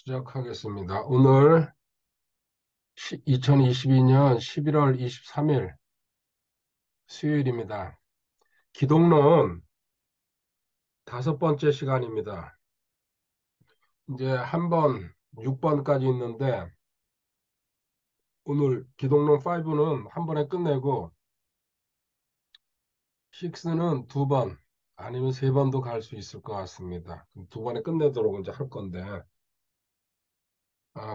시작하겠습니다. 오늘 2022년 11월 23일 수요일입니다. 기독론 다섯 번째 시간입니다. 이제 한 번, 6번까지 있는데 오늘 기독론 5는 한 번에 끝내고 6는 두 번, 아니면 세 번도 갈 수 있을 것 같습니다. 두 번에 끝내도록 이제 할 건데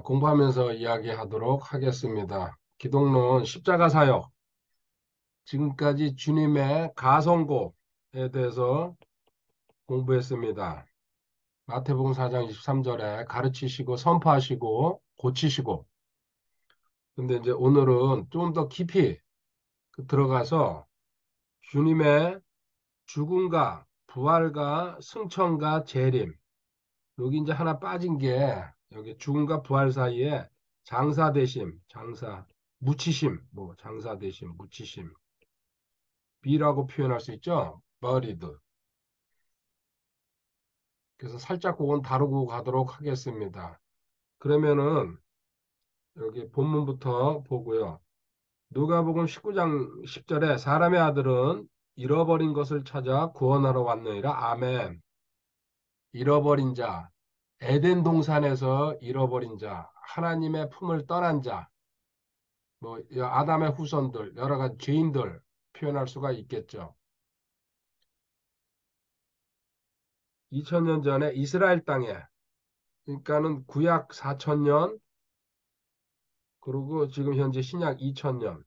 공부하면서 이야기하도록 하겠습니다. 기독론 십자가 사역, 지금까지 주님의 가성고에 대해서 공부했습니다. 마태복음 4장 23절에 가르치시고 선포하시고 고치시고, 근데 이제 오늘은 좀 더 깊이 들어가서 주님의 죽음과 부활과 승천과 재림, 여기 이제 하나 빠진 게 여기 죽음과 부활 사이에 장사되심, 묻히심, 뭐 장사되심, 묻히심, 비라고 표현할 수 있죠. buried. 그래서 살짝 그건 다루고 가도록 하겠습니다. 그러면은 여기 본문부터 보고요. 누가복음 19장 10절에 사람의 아들은 잃어버린 것을 찾아 구원하러 왔느니라. 아멘. 잃어버린 자, 에덴 동산에서 잃어버린 자, 하나님의 품을 떠난 자, 뭐 아담의 후손들, 여러 가지 죄인들 표현할 수가 있겠죠. 2000년 전에 이스라엘 땅에, 그러니까는 구약 4000년, 그리고 지금 현재 신약 2000년,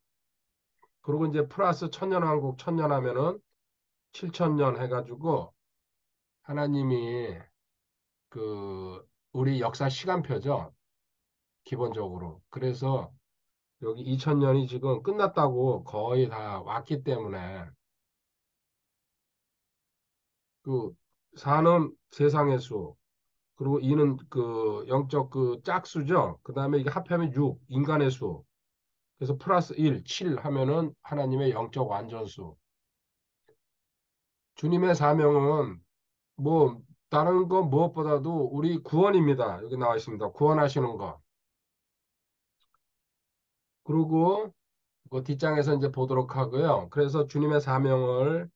그리고 이제 플러스 천년왕국 천년하면은 7000년 해가지고 하나님이 그 우리 역사 시간표죠. 기본적으로. 그래서 여기 2000년이 지금 끝났다고 거의 다 왔기 때문에 그 4는 세상의 수, 그리고 2는 그 영적 그 짝수죠. 그 다음에 이게 합하면 6, 인간의 수. 그래서 플러스 1, 7 하면은 하나님의 영적 완전수. 주님의 사명은 뭐 다른 거 무엇보다도 우리 구원입니다. 여기 나와 있습니다. 구원하시는 거. 그리고 그 뒷장에서 이제 보도록 하고요. 그래서 주님의 사명을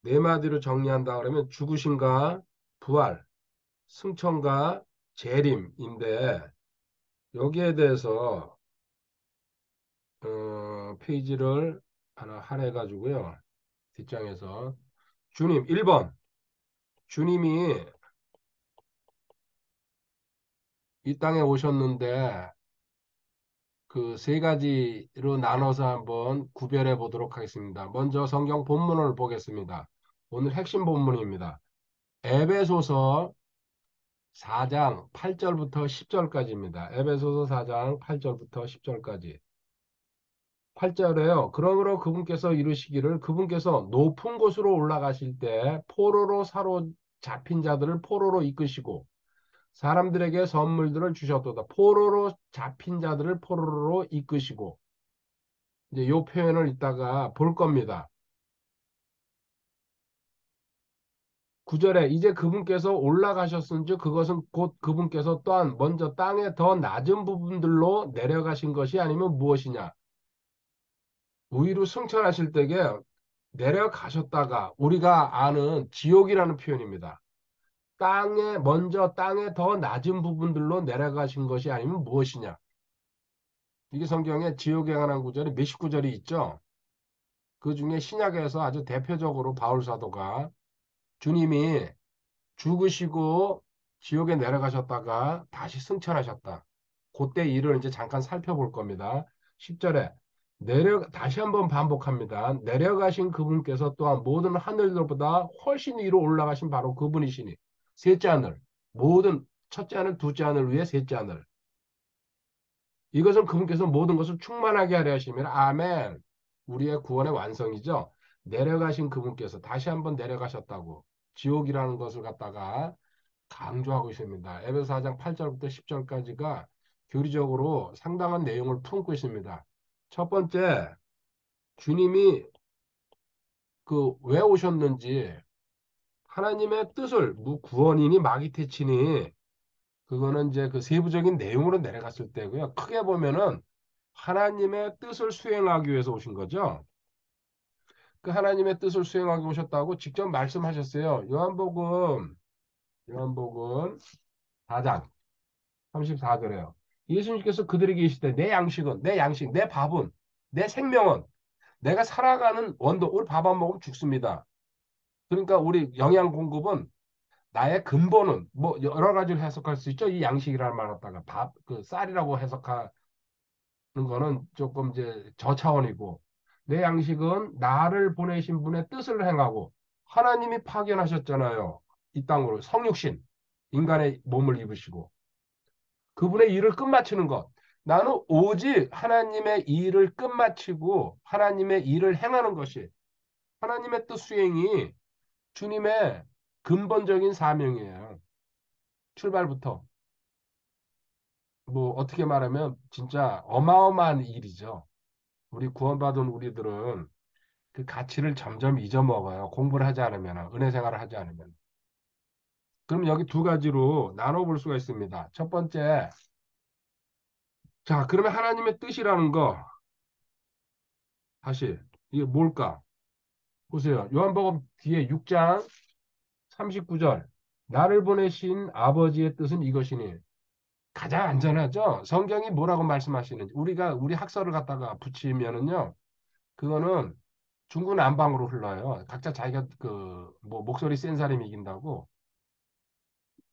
네 마디로 정리한다 그러면 죽으심과 부활, 승천과 재림인데 여기에 대해서 페이지를 하나 할애 가지고요. 뒷장에서 주님 1번, 주님이 이 땅에 오셨는데 그 세 가지로 나눠서 한번 구별해 보도록 하겠습니다. 먼저 성경 본문을 보겠습니다. 오늘 핵심 본문입니다. 에베소서 4장 8절부터 10절까지입니다. 에베소서 4장 8절부터 10절까지. 8절에요. 그러므로 그분께서 이루시기를 그분께서 높은 곳으로 올라가실 때 포로로 사로잡힌 자들을 포로로 이끄시고 사람들에게 선물들을 주셨도다. 포로로 잡힌 자들을 포로로 이끄시고 이제 요 표현을 이따가 볼 겁니다. 9절에 이제 그분께서 올라가셨은즉 그것은 곧 그분께서 또한 먼저 땅의 더 낮은 부분들로 내려가신 것이 아니면 무엇이냐. 위로 승천하실 때에 내려가셨다가 우리가 아는 지옥이라는 표현입니다. 먼저 땅의 더 낮은 부분들로 내려가신 것이 아니면 무엇이냐. 이게 성경에 지옥에 관한 구절이 몇십 구절이 있죠. 그 중에 신약에서 아주 대표적으로 바울 사도가 주님이 죽으시고 지옥에 내려가셨다가 다시 승천하셨다. 그때 일을 이제 잠깐 살펴볼 겁니다. 10절에 다시 한번 반복합니다. 내려가신 그분께서 또한 모든 하늘들보다 훨씬 위로 올라가신 바로 그분이시니 셋째 하늘, 모든 첫째 하늘, 둘째 하늘 위에 셋째 하늘. 이것은 그분께서 모든 것을 충만하게 하려 하시면 아멘. 우리의 구원의 완성이죠. 내려가신 그분께서 다시 한번 내려가셨다고 지옥이라는 것을 갖다가 강조하고 있습니다. 에베소 4장 8절부터 10절까지가 교리적으로 상당한 내용을 품고 있습니다. 첫 번째, 주님이 그 왜 오셨는지 하나님의 뜻을 구원이니 마귀 퇴치니 그거는 이제 그 세부적인 내용으로 내려갔을 때고요. 크게 보면은 하나님의 뜻을 수행하기 위해서 오신 거죠. 그 하나님의 뜻을 수행하기 오셨다고 직접 말씀하셨어요. 요한복음 4장 34절에요. 예수님께서 그들에게 이르시되 내 양식은 내 양식 내 밥은 내 생명은 내가 살아가는 원도 우리 밥 안 먹으면 죽습니다. 그러니까 우리 영양 공급은 나의 근본은 뭐 여러 가지로 해석할 수 있죠. 이 양식이라는 말 갖다가 밥, 그 쌀이라고 해석하는 거는 조금 이제 저차원이고 내 양식은 나를 보내신 분의 뜻을 행하고 하나님이 파견하셨잖아요. 이 땅으로 성육신 인간의 몸을 입으시고 그분의 일을 끝마치는 것. 나는 오직 하나님의 일을 끝마치고 하나님의 일을 행하는 것이 하나님의 뜻 수행이 주님의 근본적인 사명이에요. 출발부터. 뭐 어떻게 말하면 진짜 어마어마한 일이죠. 우리 구원받은 우리들은 그 가치를 점점 잊어먹어요. 공부를 하지 않으면, 은혜 생활을 하지 않으면. 그럼 여기 두 가지로 나눠볼 수가 있습니다. 첫 번째, 자, 그러면 하나님의 뜻이라는 거, 다시, 이게 뭘까? 보세요. 요한복음 뒤에 6장 39절. 나를 보내신 아버지의 뜻은 이것이니. 가장 안전하죠? 성경이 뭐라고 말씀하시는지. 우리가 우리 학설을 갖다가 붙이면은요, 그거는 중구난방으로 흘러요. 각자 자기가 그, 뭐, 목소리 센 사람이 이긴다고.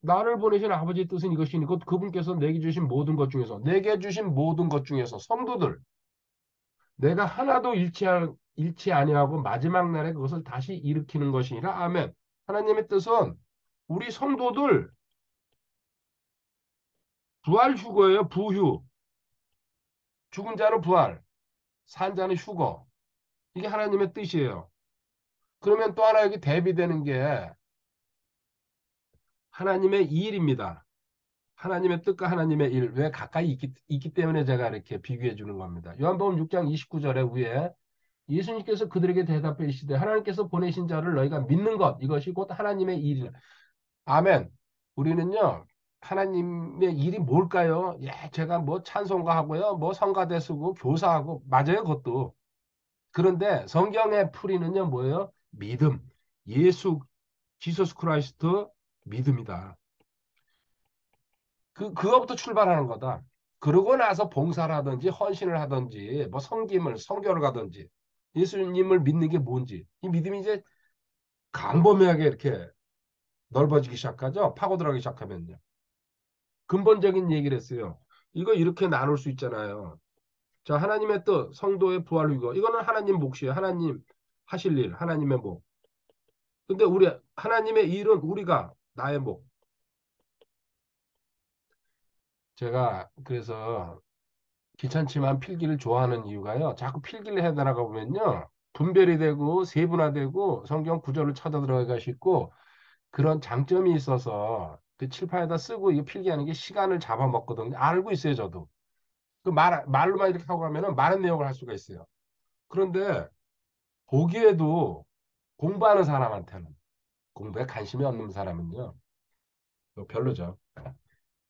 나를 보내신 아버지의 뜻은 이것이니, 곧 그분께서 내게 주신 모든 것 중에서, 내게 주신 모든 것 중에서, 성도들, 내가 하나도 잃지 아니하고 마지막 날에 그것을 다시 일으키는 것이니라. 아멘. 하나님의 뜻은 우리 성도들 부활 휴거예요. 부휴. 죽은 자는 부활, 산 자는 휴거. 이게 하나님의 뜻이에요. 그러면 또 하나 여기 대비되는 게 하나님의 일입니다. 하나님의 뜻과 하나님의 일, 왜 가까이 있기 때문에 제가 이렇게 비교해 주는 겁니다. 요한복음 6장 29절에 위에 예수님께서 그들에게 대답해 이르시되 하나님께서 보내신 자를 너희가 믿는 것 이것이 곧 하나님의 일이라. 아멘. 우리는요. 하나님의 일이 뭘까요? 예, 제가 뭐 찬송가 하고요. 뭐 성가대 쓰고 교사하고 맞아요, 그것도. 그런데 성경의 풀이는요, 뭐예요? 믿음. 예수, 지서스 크라이스트 믿음이다. 그거부터 출발하는 거다. 그러고 나서 봉사를 하든지 헌신을 하든지 뭐 성교를 가든지 예수님을 믿는 게 뭔지 이 믿음이 이제 광범위하게 이렇게 넓어지기 시작하죠. 파고들어가기 시작하면요. 근본적인 얘기를 했어요. 이거 이렇게 나눌 수 있잖아요. 자, 하나님의 뜻, 성도의 부활 이거 이거는 하나님 몫이에요. 하나님 하실 일, 하나님의 몫. 근데 우리 하나님의 일은 우리가 나의 몫. 제가 그래서 귀찮지만 필기를 좋아하는 이유가요. 자꾸 필기를 해 나가다 보면요. 분별이 되고 세분화되고 성경 구절을 찾아 들어가기가 쉽고 그런 장점이 있어서 그 칠판에다 쓰고 이거 필기하는 게 시간을 잡아먹거든요. 알고 있어요, 저도. 그 말로만 이렇게 하고 가면은 많은 내용을 할 수가 있어요. 그런데 보기에도 공부하는 사람한테는 공부에 관심이 없는 사람은요. 별로죠.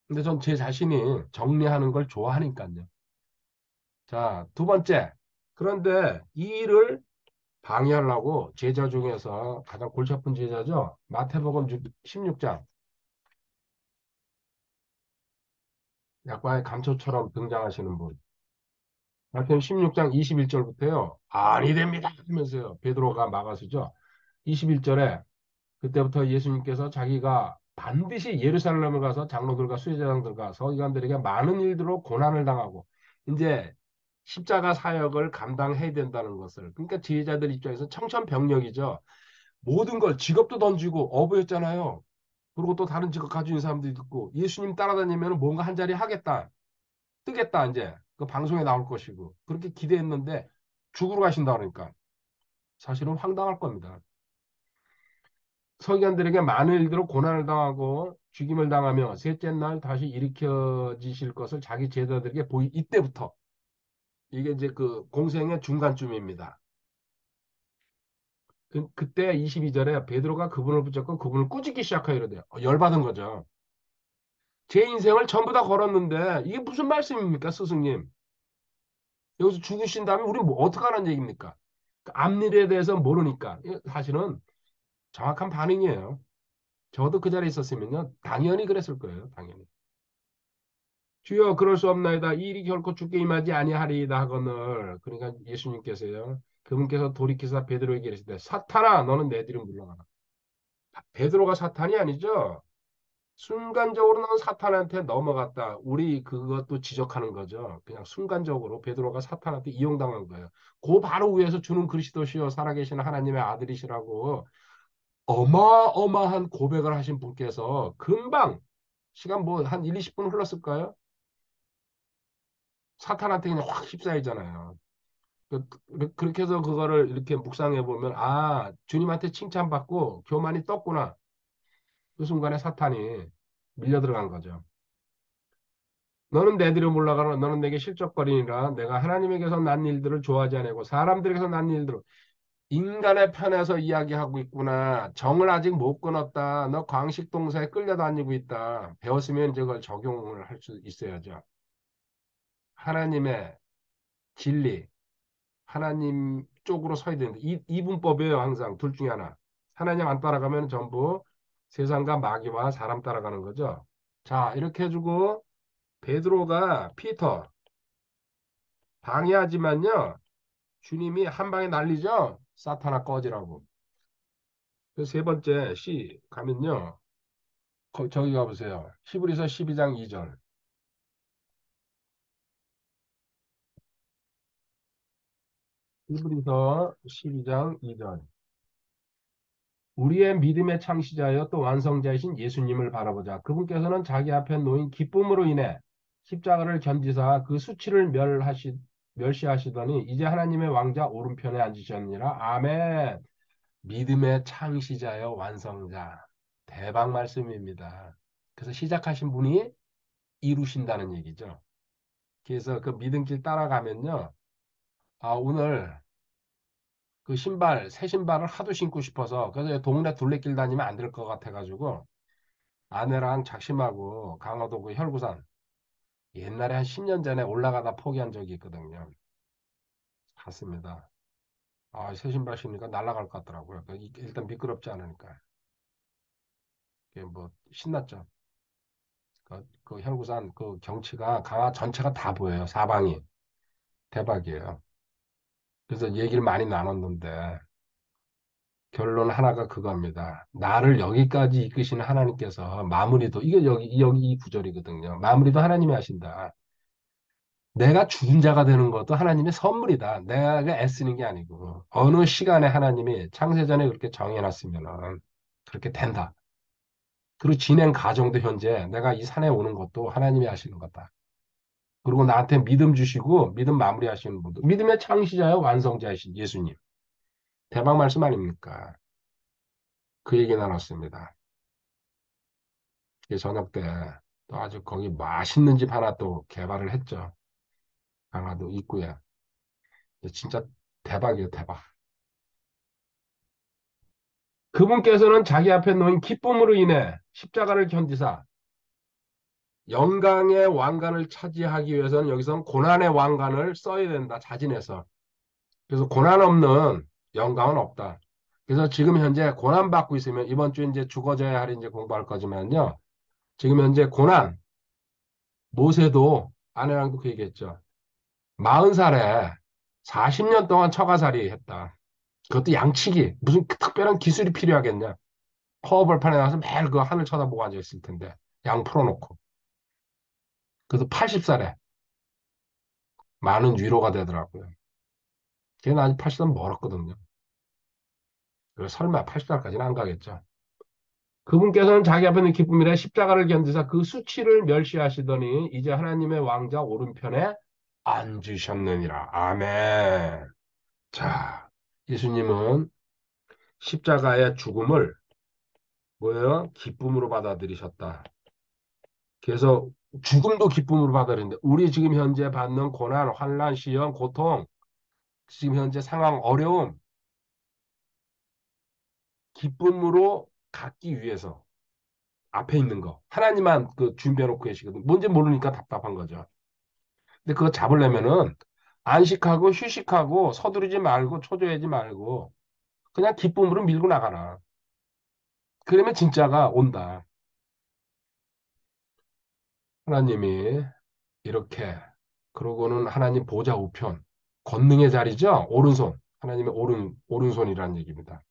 근데 전 제 자신이 정리하는 걸 좋아하니까요. 자, 두 번째. 그런데 이 일을 방해하려고 제자 중에서 가장 골치 아픈 제자죠. 마태복음 16장. 약간의 감초처럼 등장하시는 분. 마태복음 16장 21절부터요. 아니 됩니다. 하면서요. 베드로가 막아서죠. 21절에 그때부터 예수님께서 자기가 반드시 예루살렘을 가서 장로들과 수제자들과 서기관들에게 많은 일들로 고난을 당하고 이제 십자가 사역을 감당해야 된다는 것을 그러니까 지휘자들 입장에서 청천벽력이죠. 모든 걸 직업도 던지고 어부였잖아요. 그리고 또 다른 직업 가지고 있는 사람들이 있고 예수님 따라다니면 뭔가 한 자리 하겠다. 뜨겠다 이제. 그 방송에 나올 것이고 그렇게 기대했는데 죽으러 가신다 그러니까 사실은 황당할 겁니다. 서기관들에게 많은 일들로 고난을 당하고 죽임을 당하며 셋째 날 다시 일으켜지실 것을 자기 제자들에게 이때부터 이게 이제 그 공생의 중간쯤입니다. 그때 22절에 베드로가 그분을 붙잡고 그분을 꾸짖기 시작하여 이러대요. 열받은 거죠. 제 인생을 전부 다 걸었는데 이게 무슨 말씀입니까, 스승님? 여기서 죽으신 다음에 우리 뭐 어떡하라는 얘기입니까? 그 앞일에 대해서 모르니까. 이거 사실은 정확한 반응이에요. 저도 그 자리에 있었으면요. 당연히 그랬을 거예요. 당연히. 주여 그럴 수 없나이다. 이 일이 결코 죽게 임하지 아니하리이다 하거늘. 그러니까 예수님께서요. 그분께서 돌이키사 베드로에게 이르시되 사탄아 너는 내 뒤로 물러가라. 베드로가 사탄이 아니죠. 순간적으로 너는 사탄한테 넘어갔다. 우리 그것도 지적하는 거죠. 그냥 순간적으로 베드로가 사탄한테 이용당한 거예요. 그 바로 위에서 주는 그리스도시요 살아계신 하나님의 아들이시라고 어마어마한 고백을 하신 분께서 금방 시간 뭐 한 1, 20분 흘렀을까요? 사탄한테 그냥 확 휩싸이잖아요. 그렇게 해서 그거를 이렇게 묵상해 보면 아 주님한테 칭찬받고 교만이 떴구나. 그 순간에 사탄이 밀려 들어간 거죠. 너는 내 뒤로 물러가라. 너는 내게 실족거리니라. 내가 하나님에게서 난 일들을 좋아하지 아니하고 사람들에게서 난 일들을 인간의 편에서 이야기하고 있구나. 정을 아직 못 끊었다. 너 광식 동사에 끌려다니고 있다. 배웠으면 이제 그걸 적용을 할 수 있어야죠. 하나님의 진리, 하나님 쪽으로 서야 되는데 이분법이에요. 항상 둘 중에 하나. 하나님 안 따라가면 전부 세상과 마귀와 사람 따라가는 거죠. 자, 이렇게 해주고 베드로가 피터 방해하지만요. 주님이 한 방에 날리죠. 사탄아 꺼지라고. 그세 번째 시 가면요. 저기 가보세요. 히브리서 12장 2절. 히브리서 12장 2절. 우리의 믿음의 창시자여 또 완성자이신 예수님을 바라보자. 그분께서는 자기 앞에 놓인 기쁨으로 인해 십자가를 견디사 그 수치를 멸시하시더니 이제 하나님의 왕자 오른편에 앉으셨느니라. 아멘. 믿음의 창시자여 완성자. 대박 말씀입니다. 그래서 시작하신 분이 이루신다는 얘기죠. 그래서 그 믿음길 따라가면요. 아, 오늘 그 신발, 새 신발을 하도 신고 싶어서 그래서 동네 둘레길 다니면 안 될 것 같아가지고 아내랑 작심하고 강화도 그 혈구산 옛날에 한 10년 전에 올라가다 포기한 적이 있거든요. 갔습니다. 아, 새 신발 신으니까 날아갈 것 같더라고요. 일단 미끄럽지 않으니까. 그게 뭐 신났죠. 그 혈구산 그 경치가 강화 전체가 다 보여요. 사방이. 대박이에요. 그래서 얘기를 많이 나눴는데 결론 하나가 그겁니다. 나를 여기까지 이끄시는 하나님께서 마무리도 이게 여기 이 구절이거든요. 마무리도 하나님이 하신다. 내가 죽은 자가 되는 것도 하나님의 선물이다. 내가 애쓰는 게 아니고 어느 시간에 하나님이 창세전에 그렇게 정해놨으면은 그렇게 된다. 그리고 진행 과정도 현재 내가 이 산에 오는 것도 하나님이 하시는 거다. 그리고 나한테 믿음 주시고 믿음 마무리하시는 분도 믿음의 창시자요 완성자이신 예수님. 대박 말씀 아닙니까? 그 얘기 나눴습니다. 저녁 때 또 아주 거기 맛있는 집 하나 또 개발을 했죠. 강화도 입구에. 진짜 대박이에요, 대박. 그분께서는 자기 앞에 놓인 기쁨으로 인해 십자가를 견디사 영광의 왕관을 차지하기 위해서는 여기서는 고난의 왕관을 써야 된다, 자진해서. 그래서 고난 없는 영광은 없다. 그래서 지금 현재 고난 받고 있으면 이번 주 이제 죽어져야 할 이제 공부할 거지만요. 지금 현재 고난, 모세도 아내랑도 그 얘기했죠. 40살에 40년 동안 처가살이 했다. 그것도 양치기. 무슨 특별한 기술이 필요하겠냐. 허벌판에 나가서 매일 그 하늘 쳐다보고 앉아 있을 텐데. 양 풀어놓고. 그래도 80살에 많은 위로가 되더라고요. 걔는 아직 80살 멀었거든요. 그래서 설마 80살까지는 안 가겠죠. 그분께서는 자기 앞에 있는 기쁨이라 십자가를 견디사 그 수치를 멸시하시더니 이제 하나님의 왕자 오른편에 앉으셨느니라. 아멘. 자, 예수님은 십자가의 죽음을 뭐예요? 기쁨으로 받아들이셨다. 그래서 죽음도 기쁨으로 받아들이는데 우리 지금 현재 받는 고난, 환난, 시험, 고통, 지금 현재 상황, 어려움, 기쁨으로 갖기 위해서 앞에 있는 거. 하나님만 그 준비해놓고 계시거든. 뭔지 모르니까 답답한 거죠. 근데 그거 잡으려면은 안식하고 휴식하고 서두르지 말고 초조해지 말고 그냥 기쁨으로 밀고 나가라. 그러면 진짜가 온다. 하나님이 이렇게 그러고는 하나님 보좌 우편 권능의 자리죠. 오른손. 하나님의 오른손이라는 얘기입니다.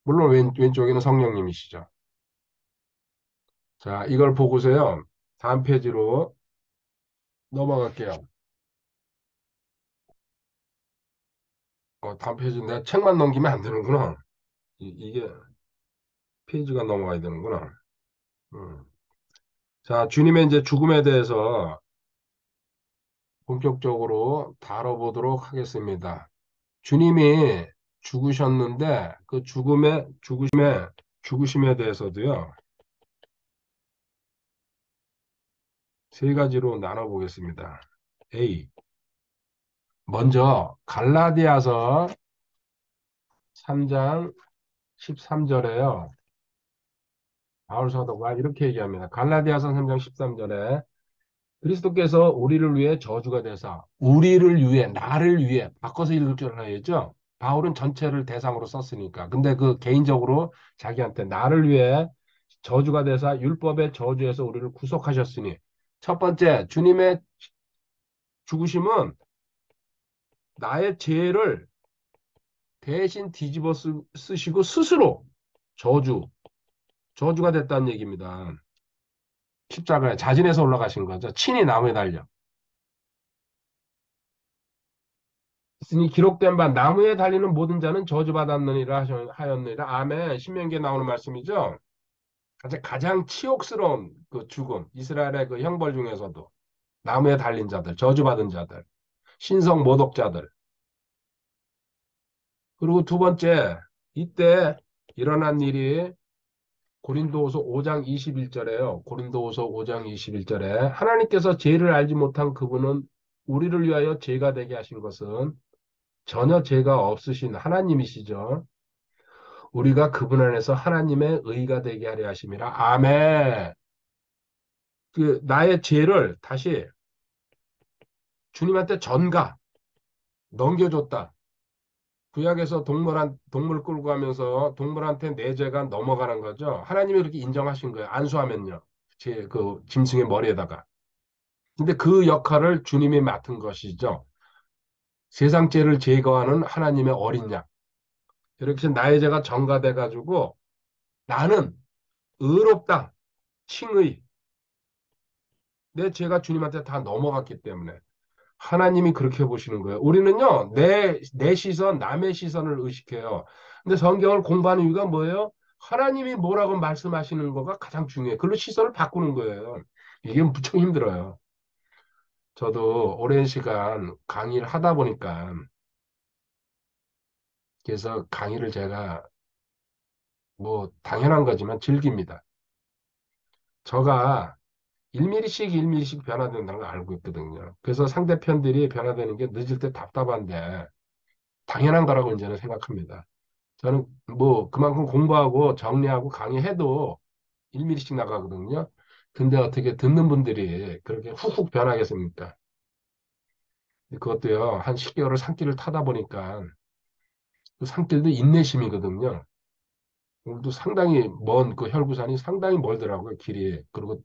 물론 왼쪽에는 성령님이시죠. 자, 이걸 보고서요. 다음 페이지로 넘어갈게요. 다음 페이지 내가 책만 넘기면 안 되는구나. 이게 페이지가 넘어가야 되는구나. 음. 자, 주님의 이제 죽음에 대해서 본격적으로 다뤄보도록 하겠습니다. 주님이 죽으셨는데 그 죽으심에 대해서도요. 세 가지로 나눠보겠습니다. A. 먼저 갈라디아서 3장 13절에요. 바울 사도가 이렇게 얘기합니다. 갈라디아서 3장 13절에 그리스도께서 우리를 위해 저주가 되사 우리를 위해 나를 위해 바꿔서 읽을 줄 알아야죠. 바울은 전체를 대상으로 썼으니까. 근데 그 개인적으로 자기한테 나를 위해 저주가 되사 율법의 저주에서 우리를 구속하셨으니 첫 번째 주님의 죽으심은 나의 죄를 대신 뒤집어 쓰시고 스스로 저주, 저주가 됐다는 얘기입니다. 십자가에 자진해서 올라가신 거죠. 친히 나무에 달려. 있으니 기록된 바 나무에 달리는 모든 자는 저주받았느니라 하였느니라. 아멘. 신명기에 나오는 말씀이죠. 가장 치욕스러운 그 죽음. 이스라엘의 그 형벌 중에서도 나무에 달린 자들, 저주받은 자들, 신성 모독자들. 그리고 두 번째, 이때 일어난 일이 고린도후서 5장 21절에요. 고린도후서 5장 21절에 하나님께서 죄를 알지 못한 그분은 우리를 위하여 죄가 되게 하신 것은 전혀 죄가 없으신 하나님이시죠. 우리가 그분 안에서 하나님의 의가 되게 하려 하심이라. 아멘. 그 나의 죄를 다시 주님한테 넘겨줬다. 구약에서 동물 끌고 가면서 동물한테 내 죄가 넘어가는 거죠. 하나님이 그렇게 인정하신 거예요. 안수하면요. 그 짐승의 머리에다가. 근데 그 역할을 주님이 맡은 것이죠. 세상 죄를 제거하는 하나님의 어린 양. 이렇게 나의 죄가 전가돼 가지고 나는 의롭다. 칭의. 내 죄가 주님한테 다 넘어갔기 때문에 하나님이 그렇게 보시는 거예요. 우리는요, 내 시선, 남의 시선을 의식해요. 근데 성경을 공부하는 이유가 뭐예요? 하나님이 뭐라고 말씀하시는 거가 가장 중요해요. 그걸로 시선을 바꾸는 거예요. 이게 무척 힘들어요. 저도 오랜 시간 강의를 하다 보니까 그래서 강의를 제가 뭐 당연한 거지만 즐깁니다. 저가 1mm씩 1mm씩 변화된다는 걸 알고 있거든요. 그래서 상대편들이 변화되는 게 늦을 때 답답한데 당연한 거라고 이제는 생각합니다. 저는 뭐 그만큼 공부하고 정리하고 강의해도 1mm씩 나가거든요. 근데 어떻게 듣는 분들이 그렇게 훅훅 변하겠습니까? 그것도요, 한 10개월을 산길을 타다 보니까 그 산길도 인내심이거든요. 오늘도 상당히 먼 그 혈부산이 상당히 멀더라고요, 길이. 그리고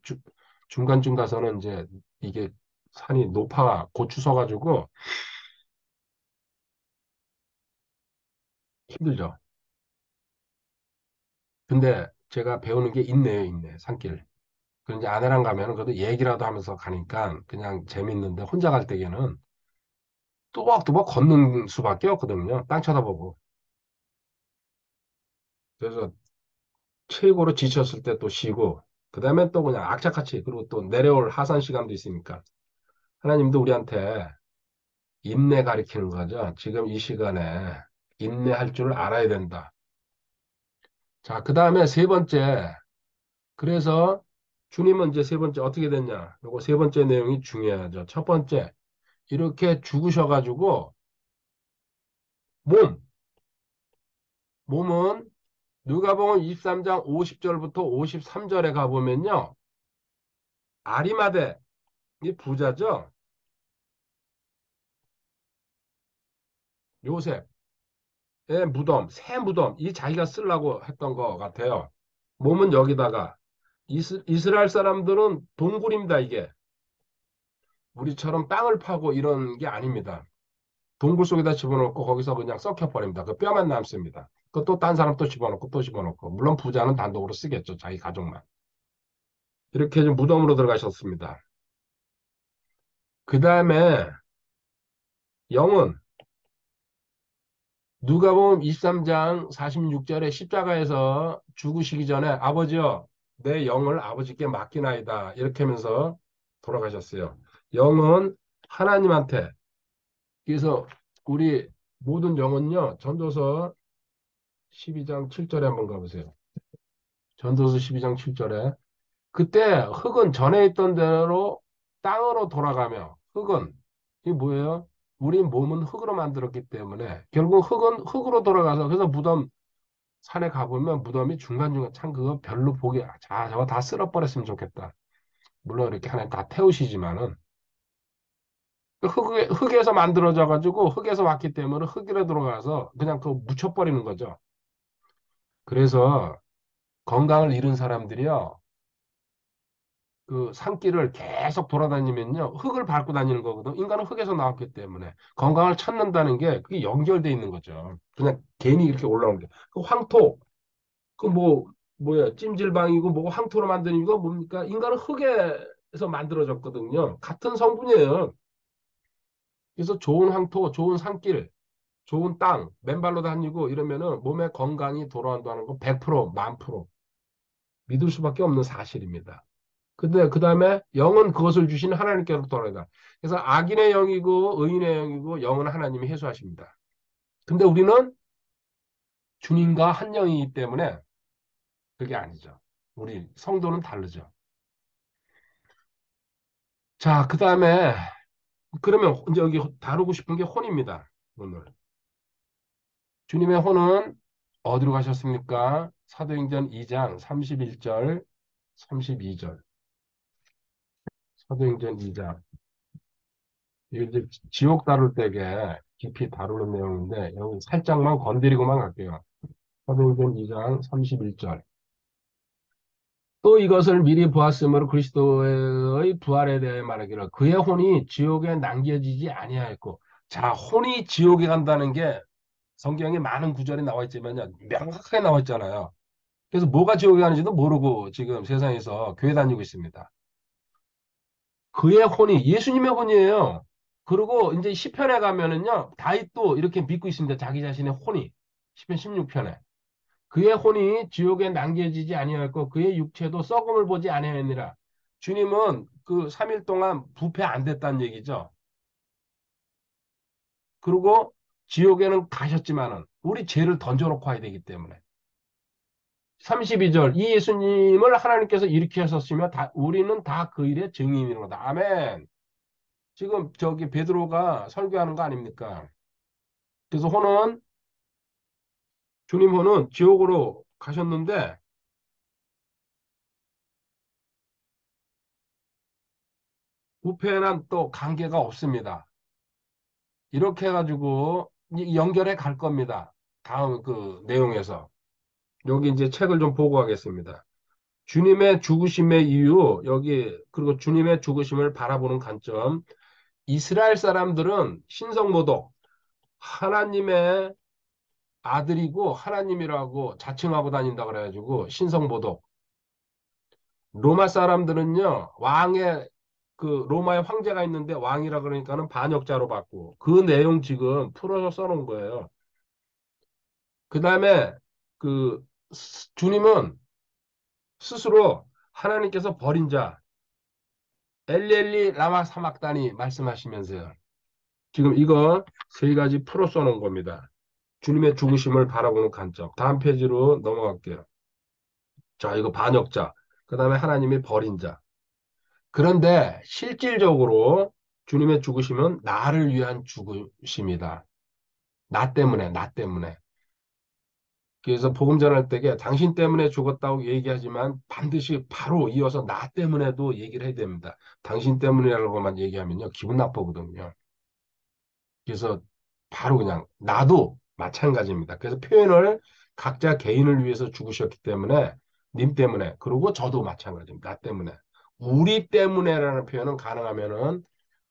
중간쯤 가서는 이제 이게 산이 높아 고추 서가지고 힘들죠. 근데 제가 배우는 게 있네요, 있네, 산길. 그 이제 아내랑 가면은 그래도 얘기라도 하면서 가니까 그냥 재밌는데 혼자 갈 때에는 또박또박 걷는 수밖에 없거든요. 땅 쳐다보고. 그래서 최고로 지쳤을 때 또 쉬고, 그 다음에 또 그냥 악착같이, 그리고 또 내려올 하산 시간도 있으니까. 하나님도 우리한테 인내 가리키는 거죠. 지금 이 시간에 인내할 줄 알아야 된다. 자, 그 다음에 세 번째. 그래서 주님은 이제 세 번째 어떻게 됐냐? 요거 세 번째 내용이 중요하죠. 첫 번째, 이렇게 죽으셔가지고 몸, 몸은 누가복음 23장 50절부터 53절에 가보면요. 아리마대, 이 부자죠. 요셉의 무덤, 새 무덤, 이 자기가 쓰려고 했던 것 같아요. 몸은 여기다가. 이스라엘 사람들은 동굴입니다, 이게. 우리처럼 땅을 파고 이런 게 아닙니다. 동굴 속에다 집어넣고 거기서 그냥 썩혀버립니다. 그 뼈만 남습니다. 그 또 딴 사람 또 집어넣고 또 집어넣고. 물론 부자는 단독으로 쓰겠죠. 자기 가족만. 이렇게 좀 무덤으로 들어가셨습니다. 그 다음에 영은 누가복음 23장 46절에 십자가에서 죽으시기 전에 아버지여 내 영을 아버지께 맡기나이다. 이렇게 하면서 돌아가셨어요. 영은 하나님한테. 그래서 우리 모든 영은요. 전도서 12장 7절에 한번 가보세요. 전도서 12장 7절에 그때 흙은 전에 있던 대로 땅으로 돌아가며 흙은 이게 뭐예요? 우리 몸은 흙으로 만들었기 때문에 결국 흙은 흙으로 돌아가서 그래서 무덤 산에 가보면 무덤이 중간중간 참 그거 별로 보기 자 저거 다 쓸어버렸으면 좋겠다. 물론 이렇게 하나님 다 태우시지만은 그 흙에서 만들어져 가지고 흙에서 왔기 때문에 흙으로 들어가서 그냥 그 묻혀버리는 거죠. 그래서 건강을 잃은 사람들이요. 그 산길을 계속 돌아다니면요. 흙을 밟고 다니는 거거든. 인간은 흙에서 나왔기 때문에 건강을 찾는다는 게 그게 연결돼 있는 거죠. 그냥 괜히 이렇게 올라오는 게. 그 황토, 그 뭐야, 찜질방이고 뭐 황토로 만든 이거 뭡니까? 인간은 흙에서 만들어졌거든요. 같은 성분이에요. 그래서 좋은 황토, 좋은 산길, 좋은 땅, 맨발로 다니고 이러면은 몸의 건강이 돌아온다는 거 100%, 1000% 믿을 수밖에 없는 사실입니다. 근데 그 다음에 영은 그것을 주신 하나님께로 돌아가다. 그래서 악인의 영이고 의인의 영이고 영은 하나님이 해소하십니다. 근데 우리는 주님과 한 영이기 때문에 그게 아니죠. 우리 성도는 다르죠. 자, 그 다음에 그러면 이제 여기 다루고 싶은 게 혼입니다. 오늘. 주님의 혼은 어디로 가셨습니까? 사도행전 2장 31절, 32절. 사도행전 2장. 이게 이제 지옥 다룰 때게 깊이 다루는 내용인데 여기 살짝만 건드리고만 갈게요. 사도행전 2장 31절. 또 이것을 미리 보았으므로 그리스도의 부활에 대해 말하기를 그의 혼이 지옥에 남겨지지 아니하였고 자 혼이 지옥에 간다는 게 성경에 많은 구절이 나와 있지만요 명확하게 나와 있잖아요. 그래서 뭐가 지옥에 가는지도 모르고 지금 세상에서 교회 다니고 있습니다. 그의 혼이 예수님의 혼이에요. 그리고 이제 시편에 가면은요 다윗도 이렇게 믿고 있습니다. 자기 자신의 혼이 시편 16편에 그의 혼이 지옥에 남겨지지 아니하였고 그의 육체도 썩음을 보지 아니하였느라. 주님은 그 3일 동안 부패 안 됐다는 얘기죠. 그리고 지옥에는 가셨지만은 우리 죄를 던져놓고 와야 되기 때문에 32절 이 예수님을 하나님께서 일으키셨으며 우리는 다 그 일의 증인인 거다. 아멘. 지금 저기 베드로가 설교하는 거 아닙니까? 그래서 혼은 주님 혼은 지옥으로 가셨는데 부패는 또 관계가 없습니다. 이렇게 해가지고 연결해 갈 겁니다. 다음 그 내용에서. 여기 이제 책을 좀 보고 가겠습니다. 주님의 죽으심의 이유, 여기, 그리고 주님의 죽으심을 바라보는 관점. 이스라엘 사람들은 신성모독, 하나님의 아들이고 하나님이라고 자칭하고 다닌다 그래가지고 신성모독. 로마 사람들은요, 왕의 그 로마의 황제가 있는데 왕이라 그러니까는 반역자로 받고 그 내용 지금 풀어서 써놓은 거예요. 그 다음에 그 주님은 스스로 하나님께서 버린 자 엘리엘리 라마 사막다니 말씀하시면서요. 지금 이거 세 가지 풀어 써놓은 겁니다. 주님의 죽으심을 바라보는 관점. 다음 페이지로 넘어갈게요. 자, 이거 반역자. 그 다음에 하나님이 버린 자. 그런데 실질적으로 주님의 죽으심은 나를 위한 죽으심이다. 나 때문에, 나 때문에. 그래서 복음 전할 때에 당신 때문에 죽었다고 얘기하지만 반드시 바로 이어서 나 때문에도 얘기를 해야 됩니다. 당신 때문이라고만 얘기하면요. 기분 나쁘거든요. 그래서 바로 그냥 나도 마찬가지입니다. 그래서 표현을 각자 개인을 위해서 죽으셨기 때문에 님 때문에 그리고 저도 마찬가지입니다. 나 때문에. 우리 때문에라는 표현은 가능하면은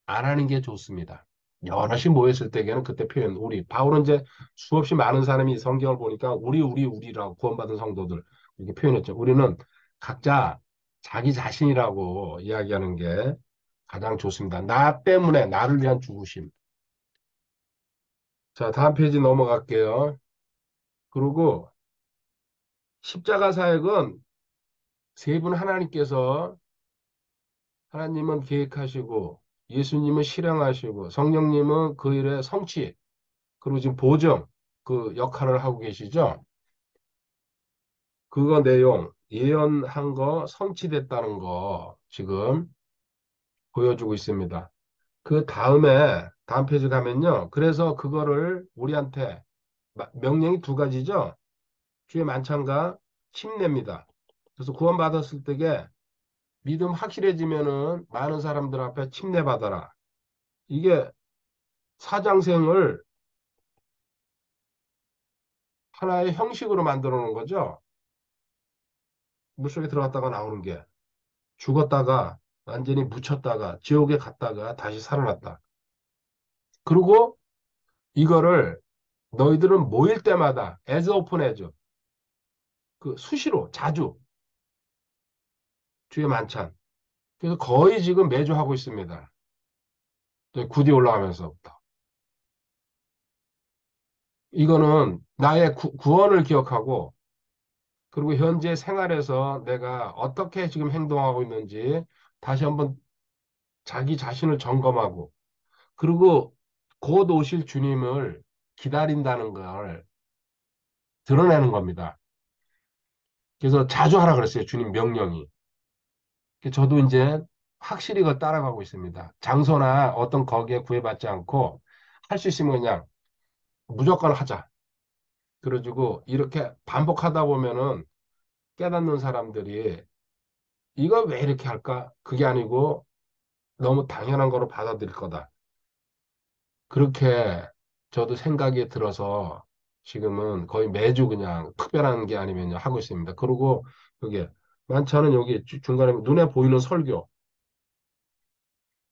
안 하는 게 좋습니다. 여럿이 모였을 때에는 그때 표현 우리 바울은 이제 수없이 많은 사람이 성경을 보니까 우리라고 구원받은 성도들 이렇게 표현했죠. 우리는 각자 자기 자신이라고 이야기하는 게 가장 좋습니다. 나 때문에 나를 위한 죽으심. 자, 다음 페이지 넘어갈게요. 그리고 십자가 사역은 세 분 하나님께서 하나님은 계획하시고 예수님은 실행하시고 성령님은 그 일의 성취 그리고 지금 보정 그 역할을 하고 계시죠. 그거 내용 예언한 거 성취됐다는 거 지금 보여주고 있습니다. 그 다음에 다음 페이지 가면요. 그래서 그거를 우리한테 명령이 두 가지죠. 주의 만찬과 침례입니다. 그래서 구원받았을 때에 믿음 확실해지면은 많은 사람들 앞에 침례받아라. 이게 사장생을 하나의 형식으로 만들어 놓은 거죠. 물속에 들어갔다가 나오는 게. 죽었다가 완전히 묻혔다가 지옥에 갔다가 다시 살아났다. 그리고 이거를 너희들은 모일 때마다 as often as 그 수시로 자주 주의 만찬. 그래서 거의 지금 매주 하고 있습니다. 구디 올라가면서부터. 이거는 나의 구원을 기억하고 그리고 현재 생활에서 내가 어떻게 지금 행동하고 있는지 다시 한번 자기 자신을 점검하고 그리고 곧 오실 주님을 기다린다는 걸 드러내는 겁니다. 그래서 자주 하라 그랬어요. 주님 명령이. 저도 이제 확실히 그걸 따라가고 있습니다. 장소나 어떤 거기에 구애받지 않고 할 수 있으면 그냥 무조건 하자. 그래가지고 이렇게 반복하다 보면은 깨닫는 사람들이 이거 왜 이렇게 할까? 그게 아니고 너무 당연한 거로 받아들일 거다. 그렇게 저도 생각이 들어서 지금은 거의 매주 그냥 특별한 게 아니면 하고 있습니다. 그리고 여기 많지않은 여기 중간에 눈에 보이는 설교.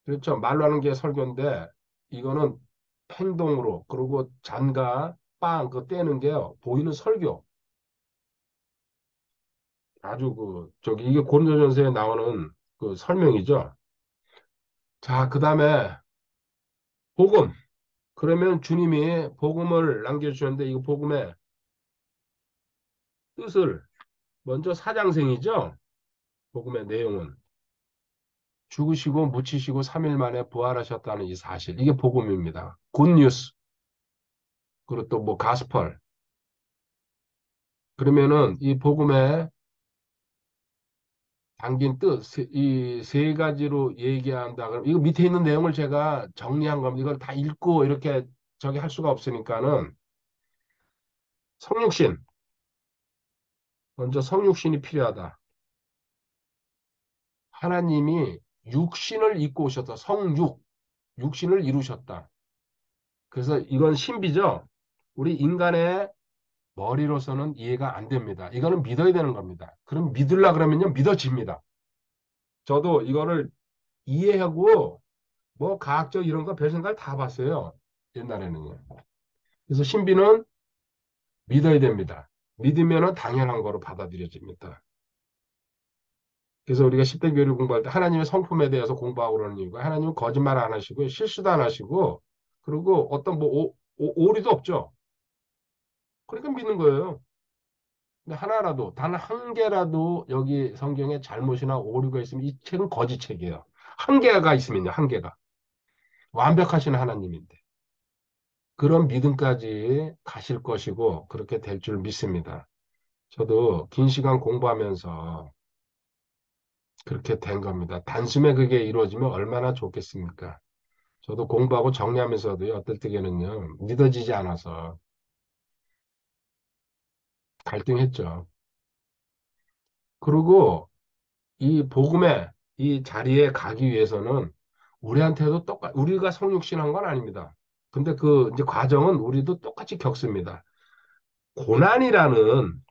그렇죠. 말로 하는 게 설교인데 이거는 행동으로 그리고 잔과 빵 그 떼는 게요. 보이는 설교. 아주 그 저기 이게 고린도전서에 나오는 그 설명이죠. 자, 그다음에 복음. 그러면 주님이 복음을 남겨주셨는데 이 복음의 뜻을 먼저 사장생이죠. 복음의 내용은 죽으시고 묻히시고 3일 만에 부활하셨다는 이 사실. 이게 복음입니다. 굿뉴스. 그리고 또 뭐 가스펄. 그러면은 이 복음의 담긴 뜻, 이 세 가지로 얘기한다. 그럼 이거 밑에 있는 내용을 제가 정리한 겁니다. 이걸 다 읽고 이렇게 저기 할 수가 없으니까는 성육신. 먼저 성육신이 필요하다. 하나님이 육신을 입고 오셨다. 성육, 육신을 이루셨다. 그래서 이건 신비죠. 우리 인간의 머리로서는 이해가 안 됩니다. 이거는 믿어야 되는 겁니다. 그럼 믿으려 그러면요, 믿어집니다. 저도 이거를 이해하고 뭐 과학적 이런 거 별 생각 다 봤어요. 옛날에는요. 그래서 신비는 믿어야 됩니다. 믿으면 당연한 거로 받아들여집니다. 그래서 우리가 10대 교리 공부할 때 하나님의 성품에 대해서 공부하고 그러는 이유가 하나님은 거짓말 안 하시고 실수도 안 하시고 그리고 어떤 뭐 오류도 없죠. 그러니까 믿는 거예요. 근데 하나라도 단 한 개라도 여기 성경에 잘못이나 오류가 있으면 이 책은 거짓 책이에요. 한 개가 있으면요. 한 개가. 완벽하신 하나님인데. 그런 믿음까지 가실 것이고 그렇게 될 줄 믿습니다. 저도 긴 시간 공부하면서 그렇게 된 겁니다. 단숨에 그게 이루어지면 얼마나 좋겠습니까? 저도 공부하고 정리하면서도요, 어떨 때에는요, 믿어지지 않아서 갈등했죠. 그리고 이 복음의 이 자리에 가기 위해서는 우리한테도 우리가 성육신한 건 아닙니다. 근데 그 이제 과정은 우리도 똑같이 겪습니다. 고난이라는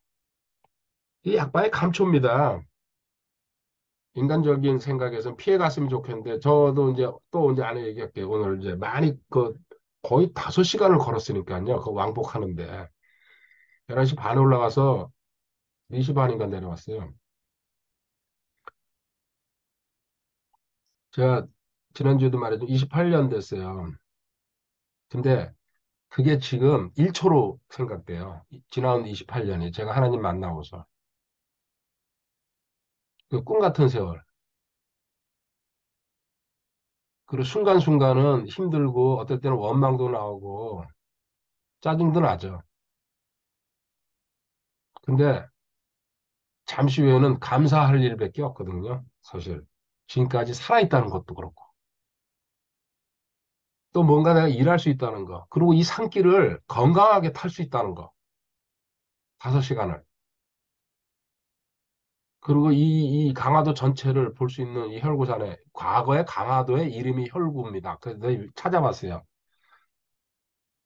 이 약간의 감초입니다. 인간적인 생각에서 피해 갔으면 좋겠는데 저도 이제 또 이제 안에 얘기할게요. 오늘 이제 많이 거의 5시간을 걸었으니까요. 그 왕복하는데 11시 반에 올라가서 4시 반인가 내려왔어요. 제가 지난주에도 말해도 28년 됐어요. 근데 그게 지금 1초로 생각돼요. 지나온 28년이 제가 하나님 만나고서 그 꿈 같은 세월. 그리고 순간순간은 힘들고 어떨 때는 원망도 나오고 짜증도 나죠. 근데 잠시 후에는 감사할 일밖에 없거든요. 사실. 지금까지 살아있다는 것도 그렇고. 또 뭔가 내가 일할 수 있다는 거. 그리고 이 산길을 건강하게 탈 수 있다는 거. 5시간을. 그리고 이 강화도 전체를 볼 수 있는 이 혈구산에 과거의 강화도의 이름이 혈구입니다. 그래서 내가 찾아봤어요.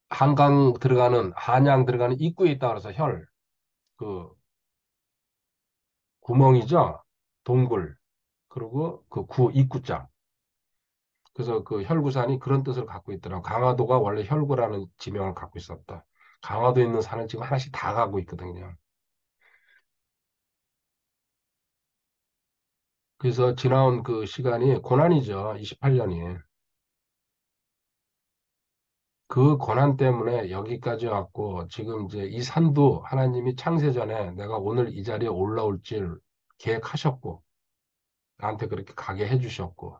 한강 들어가는 한양 들어가는 입구에 있다 그래서 그 구멍이죠. 동굴. 그리고 그 입구자. 그래서 그 혈구산이 그런 뜻을 갖고 있더라고. 강화도가 원래 혈구라는 지명을 갖고 있었다. 강화도에 있는 산을 지금 하나씩 다 가고 있거든요. 그래서 지나온 그 시간이 고난이죠. 28년이. 그 고난 때문에 여기까지 왔고 지금 이제 이 산도 하나님이 창세전에 내가 오늘 이 자리에 올라올 줄 계획하셨고 나한테 그렇게 가게 해주셨고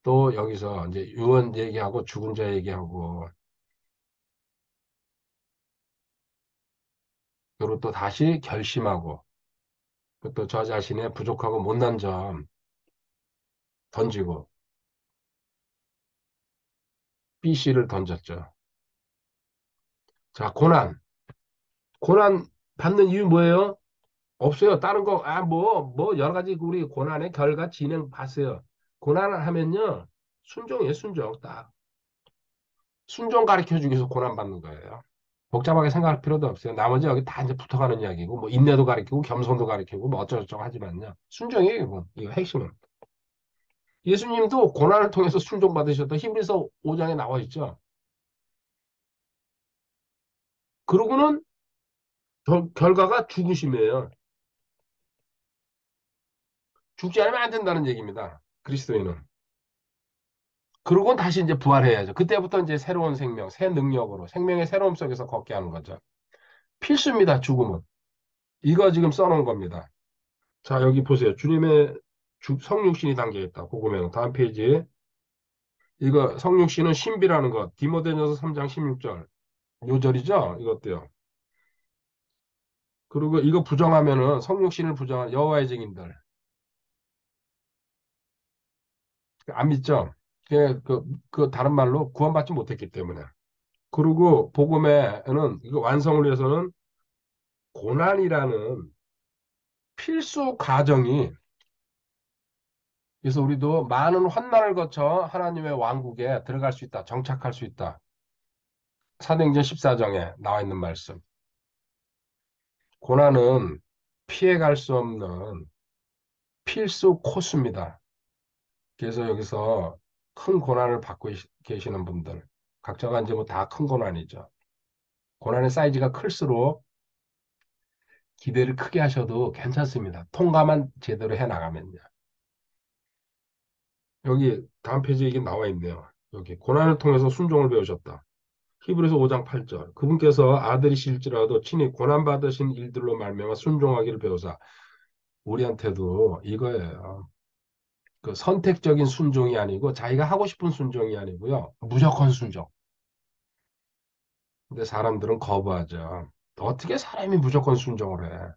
또 여기서 이제 유언 얘기하고 죽은 자 얘기하고 그리고 또 다시 결심하고 또 저 자신의 부족하고 못난 점 던지고 BC를 던졌죠. 자, 고난 받는 이유 뭐예요? 없어요. 다른 거, 여러 가지 우리 고난의 결과 진행 봤어요. 고난을 하면요, 순종이에요, 순종. 딱. 순종 가르쳐 주기 위해서 고난 받는 거예요. 복잡하게 생각할 필요도 없어요. 나머지 여기 다 이제 붙어가는 이야기고, 뭐, 인내도 가르치고, 겸손도 가르치고, 뭐, 어쩌고저쩌고 하지만요. 순종이에요, 이거. 이거 핵심은. 예수님도 고난을 통해서 순종 받으셨다. 히브리서 5장에 나와 있죠. 그러고는 결과가 죽으심이에요. 죽지 않으면 안 된다는 얘기입니다. 그리스도인은. 그러고 다시 이제 부활해야죠. 그때부터 이제 새로운 생명, 새 능력으로 생명의 새로움 속에서 걷게 하는 거죠. 필수입니다. 죽음은. 이거 지금 써놓은 겁니다. 자, 여기 보세요. 주님의 성육신이 담겨 있다. 그거면 다음 페이지. 이거 성육신은 신비라는 것. 디모데전서 3장 16절. 요절이죠? 이것도요. 그리고 이거 부정하면은 성육신을 부정한 여호와의 증인들. 안 믿죠? 그 다른 말로 구원받지 못했기 때문에. 그리고 복음에는 이거 완성을 위해서는 고난이라는 필수 과정이 그래서 우리도 많은 환난을 거쳐 하나님의 왕국에 들어갈 수 있다. 정착할 수 있다. 사도행전 14장에 나와 있는 말씀. 고난은 피해갈 수 없는 필수 코스입니다. 그래서 여기서 큰 고난을 받고 계시는 분들, 각자가 이제 뭐 다 큰 고난이죠. 고난의 사이즈가 클수록 기대를 크게 하셔도 괜찮습니다. 통과만 제대로 해 나가면요. 여기 다음 페이지에 이게 나와 있네요. 여기 고난을 통해서 순종을 배우셨다. 히브리서 5장 8절. 그분께서 아들이실지라도 친히 고난받으신 일들로 말미암아 순종하기를 배우사. 우리한테도 이거예요. 그 선택적인 순종이 아니고 자기가 하고 싶은 순종이 아니고요. 무조건 순종. 근데 사람들은 거부하죠. 어떻게 사람이 무조건 순종을 해?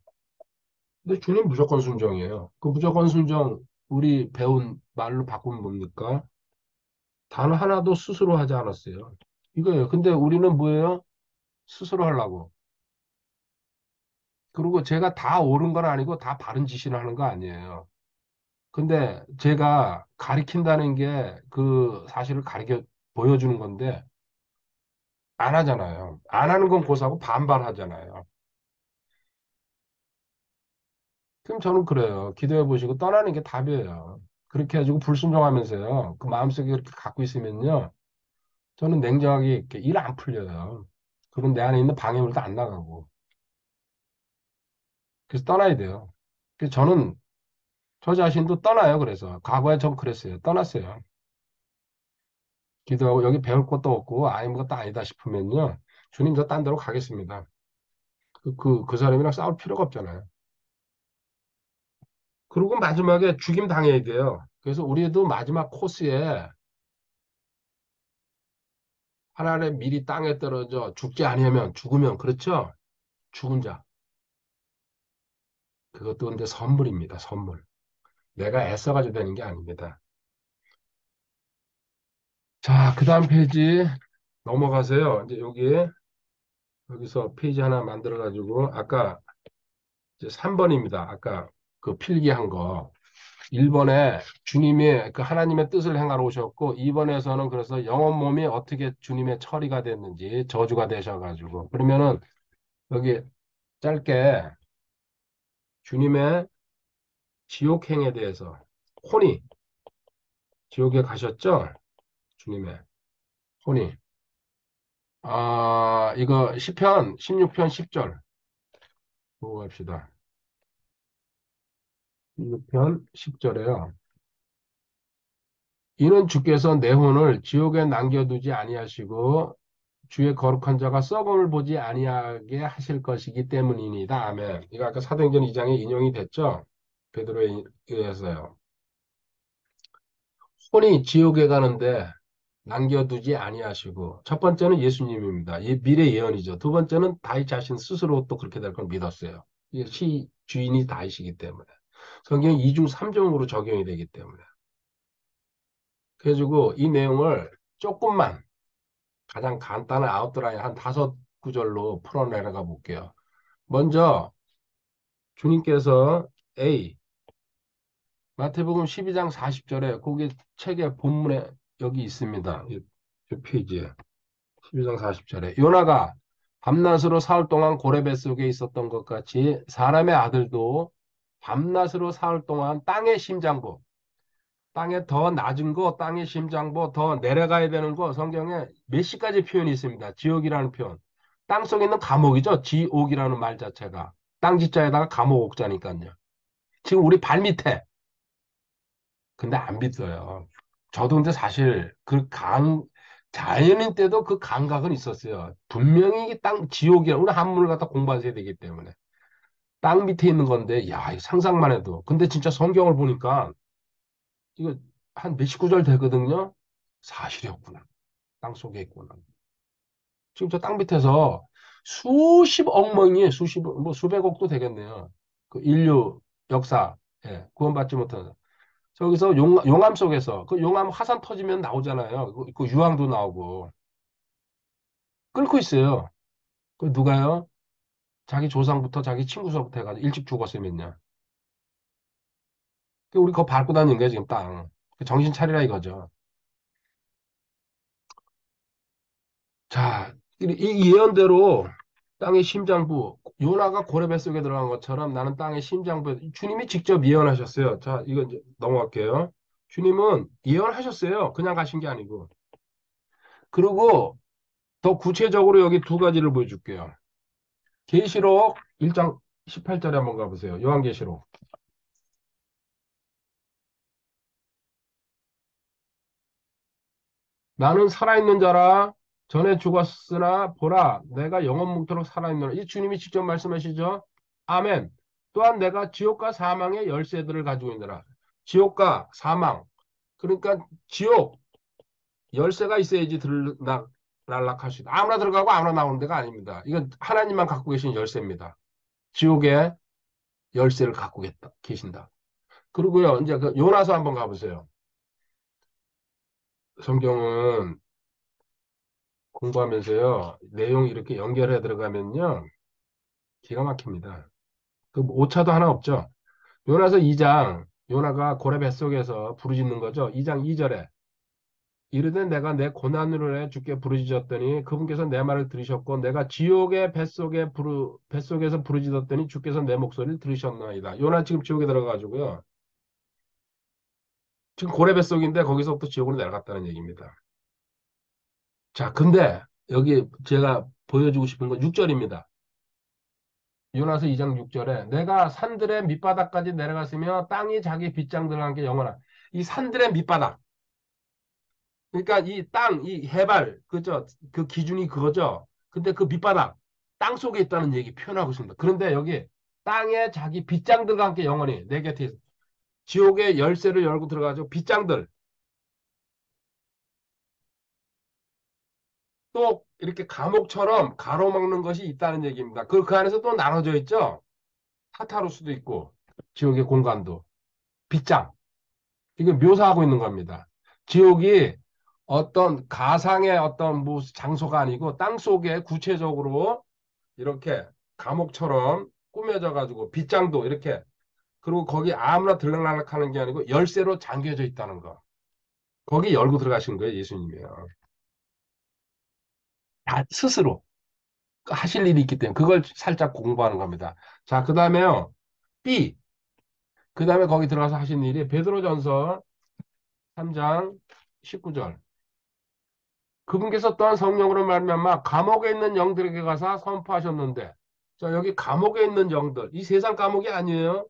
근데 주님 무조건 순종이에요. 그 무조건 순종 우리 배운 말로 바꾸면 뭡니까? 단어 하나도 스스로 하지 않았어요. 이거예요. 근데 우리는 뭐예요? 스스로 하려고. 그리고 제가 다 옳은 건 아니고 다 바른 짓이나 하는 거 아니에요. 근데 제가 가리킨다는 게 그 사실을 가리켜 보여주는 건데 안 하잖아요. 안 하는 건 고사하고 반발하잖아요. 그럼 저는 그래요. 기도해 보시고 떠나는 게 답이에요. 그렇게 해가지고 불순종하면서요. 그 마음속에 그렇게 갖고 있으면요. 저는 냉정하게 이렇게 일 안 풀려요. 그건 내 안에 있는 방해물도 안 나가고. 그래서 떠나야 돼요. 그래서 저는 저 자신도 떠나요. 그래서 과거에 전 그랬어요. 떠났어요. 기도하고 여기 배울 것도 없고 아무것도 아니다 싶으면요. 주님 저 딴 데로 가겠습니다. 그 사람이랑 싸울 필요가 없잖아요. 그리고 마지막에 죽임 당해야 돼요. 그래서 우리도 마지막 코스에 하나님 미리 땅에 떨어져 죽지 아니하면 죽으면 그렇죠? 죽은 자. 그것도 근데 선물입니다. 선물. 내가 애써가지고 되는 게 아닙니다. 자, 그 다음 페이지 넘어가세요. 이제 여기서 페이지 하나 만들어가지고 아까 이제 3번입니다. 아까 그 필기한 거. 1번에 주님이 그 하나님의 뜻을 행하러 오셨고 2번에서는 그래서 영혼 몸이 어떻게 주님의 처리가 됐는지 저주가 되셔가지고 그러면은 여기 짧게 주님의 지옥행에 대해서 혼이 지옥에 가셨죠? 주님의 혼이 이거 시편 16편 10절 보고 갑시다. 16편 10절에요. 이는 주께서 내 혼을 지옥에 남겨두지 아니하시고 주의 거룩한 자가 썩음을 보지 아니하게 하실 것이기 때문이니다. 아멘. 이거 아까 사도행전 2장에 인용이 됐죠? 베드로에 의해서요. 혼이 지옥에 가는데 남겨두지 아니하시고 첫 번째는 예수님입니다. 이 미래 예언이죠. 두 번째는 다윗 자신 스스로 또 그렇게 될 걸 믿었어요. 이게 시 주인이 다윗이기 때문에 성경이 이중 삼중으로 적용이 되기 때문에 그래가지고 이 내용을 조금만 가장 간단한 아웃라인 한 5구절로 풀어내려가 볼게요. 먼저 주님께서 A 마태복음 12장 40절에 거기 책의 본문에 여기 있습니다. 이 페이지에 12장 40절에 요나가 밤낮으로 사흘 동안 고레배 속에 있었던 것 같이 사람의 아들도 밤낮으로 사흘 동안 땅의 심장부 땅에 더 낮은 거 땅의 심장부 더 내려가야 되는 거 성경에 몇 시까지 표현이 있습니다. 지옥이라는 표현. 땅 속에 있는 감옥이죠. 지옥이라는 말 자체가. 땅 지자에다가 감옥 옥자니까요. 지금 우리 발 밑에. 근데 안 믿어요. 저도 근데 사실 자연인 때도 그 감각은 있었어요. 분명히 이게 땅, 지옥이야. 우리 한문을 갖다 공부하셔야 되기 때문에. 땅 밑에 있는 건데, 야, 이거 상상만 해도. 근데 진짜 성경을 보니까 이거 한 몇십 구절 되거든요. 사실이었구나. 땅 속에 있구나. 지금 저 땅 밑에서 수십억 명이 뭐 수백억도 되겠네요. 그 인류 역사, 예, 구원받지 못한. 저기서 용암 속에서 그 용암 화산 터지면 나오잖아요. 그 유황도 나오고 끓고 있어요. 그 누가요? 자기 조상부터 자기 친구서부터 해가지고 일찍 죽었으면요. 그 우리 그거 밟고 다니는 거예요 지금 땅. 그 정신 차리라 이거죠. 자, 이 예언대로 땅의 심장부 요나가 고레 뱃속에 들어간 것처럼 나는 땅의 심장부 주님이 직접 예언하셨어요. 자, 이거 이제 넘어갈게요. 주님은 예언하셨어요. 그냥 가신 게 아니고. 그리고 더 구체적으로 여기 두 가지를 보여줄게요. 계시록 1장 18절에 한번 가보세요. 요한계시록. 나는 살아있는 자라 전에 죽었으나 보라 내가 영원 뭉토록 살아있노라. 이 주님이 직접 말씀하시죠. 아멘. 또한 내가 지옥과 사망의 열쇠들을 가지고 있노라. 지옥과 사망. 그러니까 지옥 열쇠가 있어야지 날락할 수 있다. 아무나 들어가고 아무나 나오는 데가 아닙니다. 이건 하나님만 갖고 계신 열쇠입니다. 지옥의 열쇠를 갖고 계신다. 그리고요, 이제 그 요나서 한번 가보세요. 성경은 공부하면서요, 내용 이렇게 연결해 들어가면요, 기가 막힙니다. 그 오차도 하나 없죠. 요나서 2장, 요나가 고래 뱃속에서 부르짖는 거죠. 2장 2절에 이르되 내가 내 고난으로 해 주께 부르짖었더니 그분께서 내 말을 들으셨고 내가 지옥의 뱃속에서 부르짖었더니 주께서 내 목소리를 들으셨나이다. 요나 지금 지옥에 들어가가지고요. 지금 고래 뱃속인데 거기서부터 지옥으로 내려갔다는 얘기입니다. 자, 근데 여기 제가 보여주고 싶은 건 6절입니다. 요나서 2장 6절에 내가 산들의 밑바닥까지 내려갔으며 땅이 자기 빗장들과 함께 영원한 이 산들의 밑바닥 그러니까 이 땅, 이 해발 그죠? 그 기준이 그거죠. 근데 그 밑바닥 땅 속에 있다는 얘기 표현하고 있습니다. 그런데 여기 땅에 자기 빗장들과 함께 영원히 내 곁에 있어. 지옥의 열쇠를 열고 들어가죠. 빗장들 또 이렇게 감옥처럼 가로막는 것이 있다는 얘기입니다. 그 안에서 또 나눠져 있죠. 타타로스도 있고 지옥의 공간도 빗장 이거 묘사하고 있는 겁니다. 지옥이 어떤 가상의 어떤 뭐 장소가 아니고 땅 속에 구체적으로 이렇게 감옥처럼 꾸며져 가지고 빗장도 이렇게 그리고 거기 아무나 들락날락 하는 게 아니고 열쇠로 잠겨져 있다는 거. 거기 열고 들어가신 거예요, 예수님이요. 다 스스로 하실 일이 있기 때문에 그걸 살짝 공부하는 겁니다. 자, 그다음에요. B. 그다음에 거기 들어가서 하신 일이 베드로전서 3장 19절. 그분께서 또한 성령으로 말미암아 감옥에 있는 영들에게 가서 선포하셨는데 자 여기 감옥에 있는 영들 이 세상 감옥이 아니에요.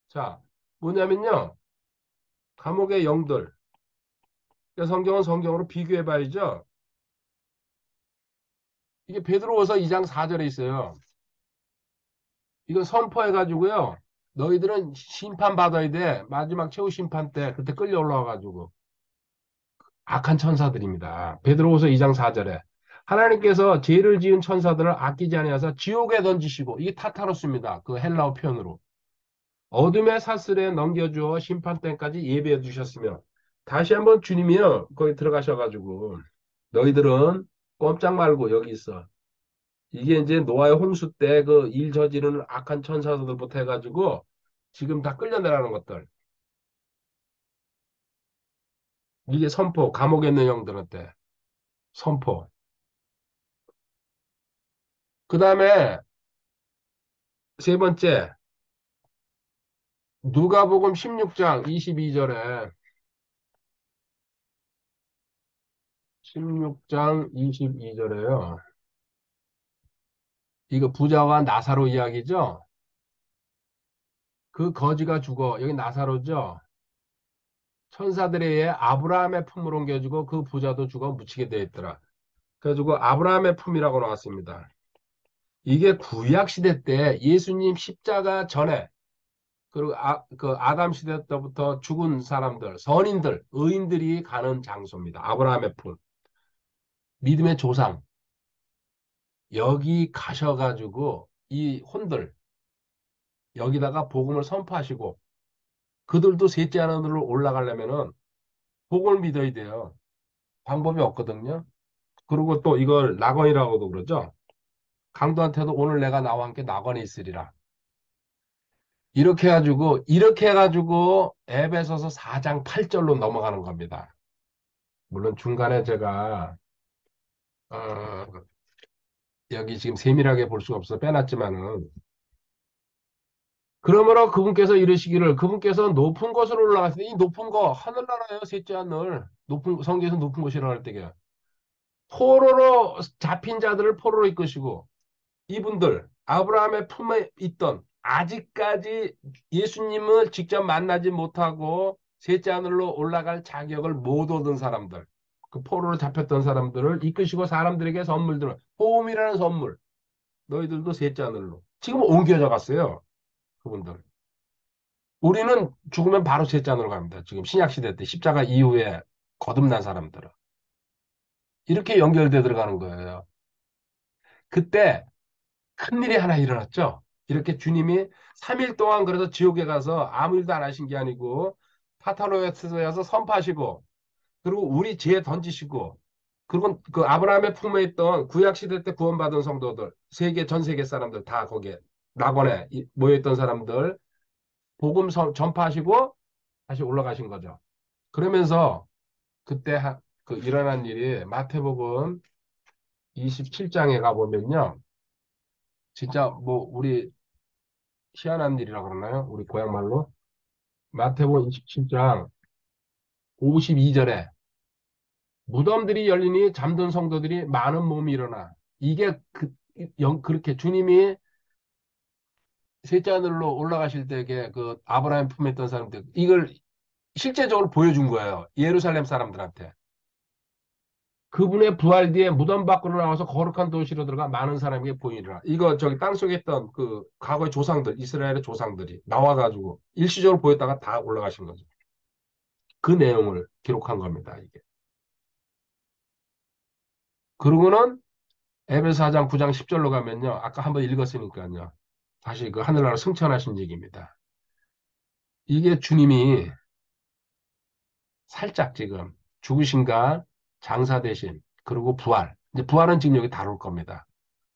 자 뭐냐면요 감옥의 영들 성경은 성경으로 비교해 봐야죠. 이게 베드로후서 2장 4절에 있어요. 이거 선포해 가지고요 너희들은 심판받아야 돼. 마지막 최후 심판 때 그때 끌려 올라와 가지고 악한 천사들입니다. 베드로후서 2장 4절에 하나님께서 죄를 지은 천사들을 아끼지 아니하사 지옥에 던지시고 이게 타타로스입니다. 그 헬라어 표현으로 어둠의 사슬에 넘겨주어 심판때까지 예배해 주셨으며 다시 한번 주님이요 거기 들어가셔가지고 너희들은 꼼짝 말고 여기 있어. 이게 이제 노아의 홍수 때 그 일 저지르는 악한 천사들부터 해가지고 지금 다 끌려내라는 것들 이게 선포 감옥에 있는 영들한테 선포 그 다음에 세 번째 누가복음 16장 22절에 16장 22절에요. 이거 부자와 나사로 이야기죠? 그 거지가 죽어. 여기 나사로죠? 천사들에 의해 아브라함의 품으로 옮겨주고 그 부자도 죽어 묻히게 되어 있더라. 그래가지고 아브라함의 품이라고 나왔습니다. 이게 구약 시대 때 예수님 십자가 전에 그리고 그 아담 시대 때부터 죽은 사람들, 선인들, 의인들이 가는 장소입니다. 아브라함의 품. 믿음의 조상. 여기 가셔가지고 이 혼들 여기다가 복음을 선포하시고 그들도 셋째 하늘로 올라가려면은 복음을 믿어야 돼요. 방법이 없거든요. 그리고 또 이걸 낙원이라고도 그러죠. 강도한테도 오늘 내가 나와 함께 낙원에 있으리라. 이렇게 해가지고 에베소서 4장 8절로 넘어가는 겁니다. 물론 중간에 제가 어, 여기 지금 세밀하게 볼 수가 없어서 빼놨지만은 그러므로 그분께서 이르시기를 그분께서 높은 곳으로 올라가시되 이 높은 거 하늘나라예요. 셋째 하늘 높은 성경에서 높은 곳이라고 할 때게 포로로 잡힌 자들을 포로로 이끄시고 이분들 아브라함의 품에 있던 아직까지 예수님을 직접 만나지 못하고 셋째 하늘로 올라갈 자격을 못 얻은 사람들 그 포로로 잡혔던 사람들을 이끄시고 사람들에게 선물들을 호음이라는 선물 너희들도 셋째 하늘로 지금 옮겨져 갔어요. 그분들 우리는 죽으면 바로 셋째 하늘로 갑니다. 지금 신약시대 때 십자가 이후에 거듭난 사람들은 이렇게 연결돼 들어가는 거예요. 그때 큰일이 하나 일어났죠. 이렇게 주님이 3일 동안 그래서 지옥에 가서 아무 일도 안 하신 게 아니고 파타로에서 선포하시고 그리고 우리 죄 던지시고 그리고 그 아브라함의 품에 있던 구약 시대 때 구원받은 성도들 전 세계 사람들 다 거기에 낙원에 모여있던 사람들 복음 전파하시고 다시 올라가신 거죠. 그러면서 그때 그 일어난 일이 마태복음 27장에 가보면요. 진짜 뭐 우리 희한한 일이라고 그러나요? 우리 고향 말로. 마태복음 27장 52절에 무덤들이 열리니 잠든 성도들이 많은 몸이 일어나. 이게 그렇게 주님이 셋째 하늘로 올라가실 때에 그 아브라함 품에 있던 사람들 이걸 실제적으로 보여준 거예요. 예루살렘 사람들한테. 그분의 부활 뒤에 무덤 밖으로 나와서 거룩한 도시로 들어가 많은 사람에게 보이리라. 이거 저기 땅속에 있던 그 과거의 조상들, 이스라엘의 조상들이 나와가지고 일시적으로 보였다가 다 올라가신 거죠. 그 내용을 기록한 겁니다, 이게. 그러고는 에베소 4장 9장 10절로 가면요. 아까 한번 읽었으니까요. 다시 그 하늘나라 승천하신 얘기입니다. 이게 주님이 살짝 지금 죽으신가 장사되신 그리고 부활. 이제 부활은 지금 여기 다룰 겁니다.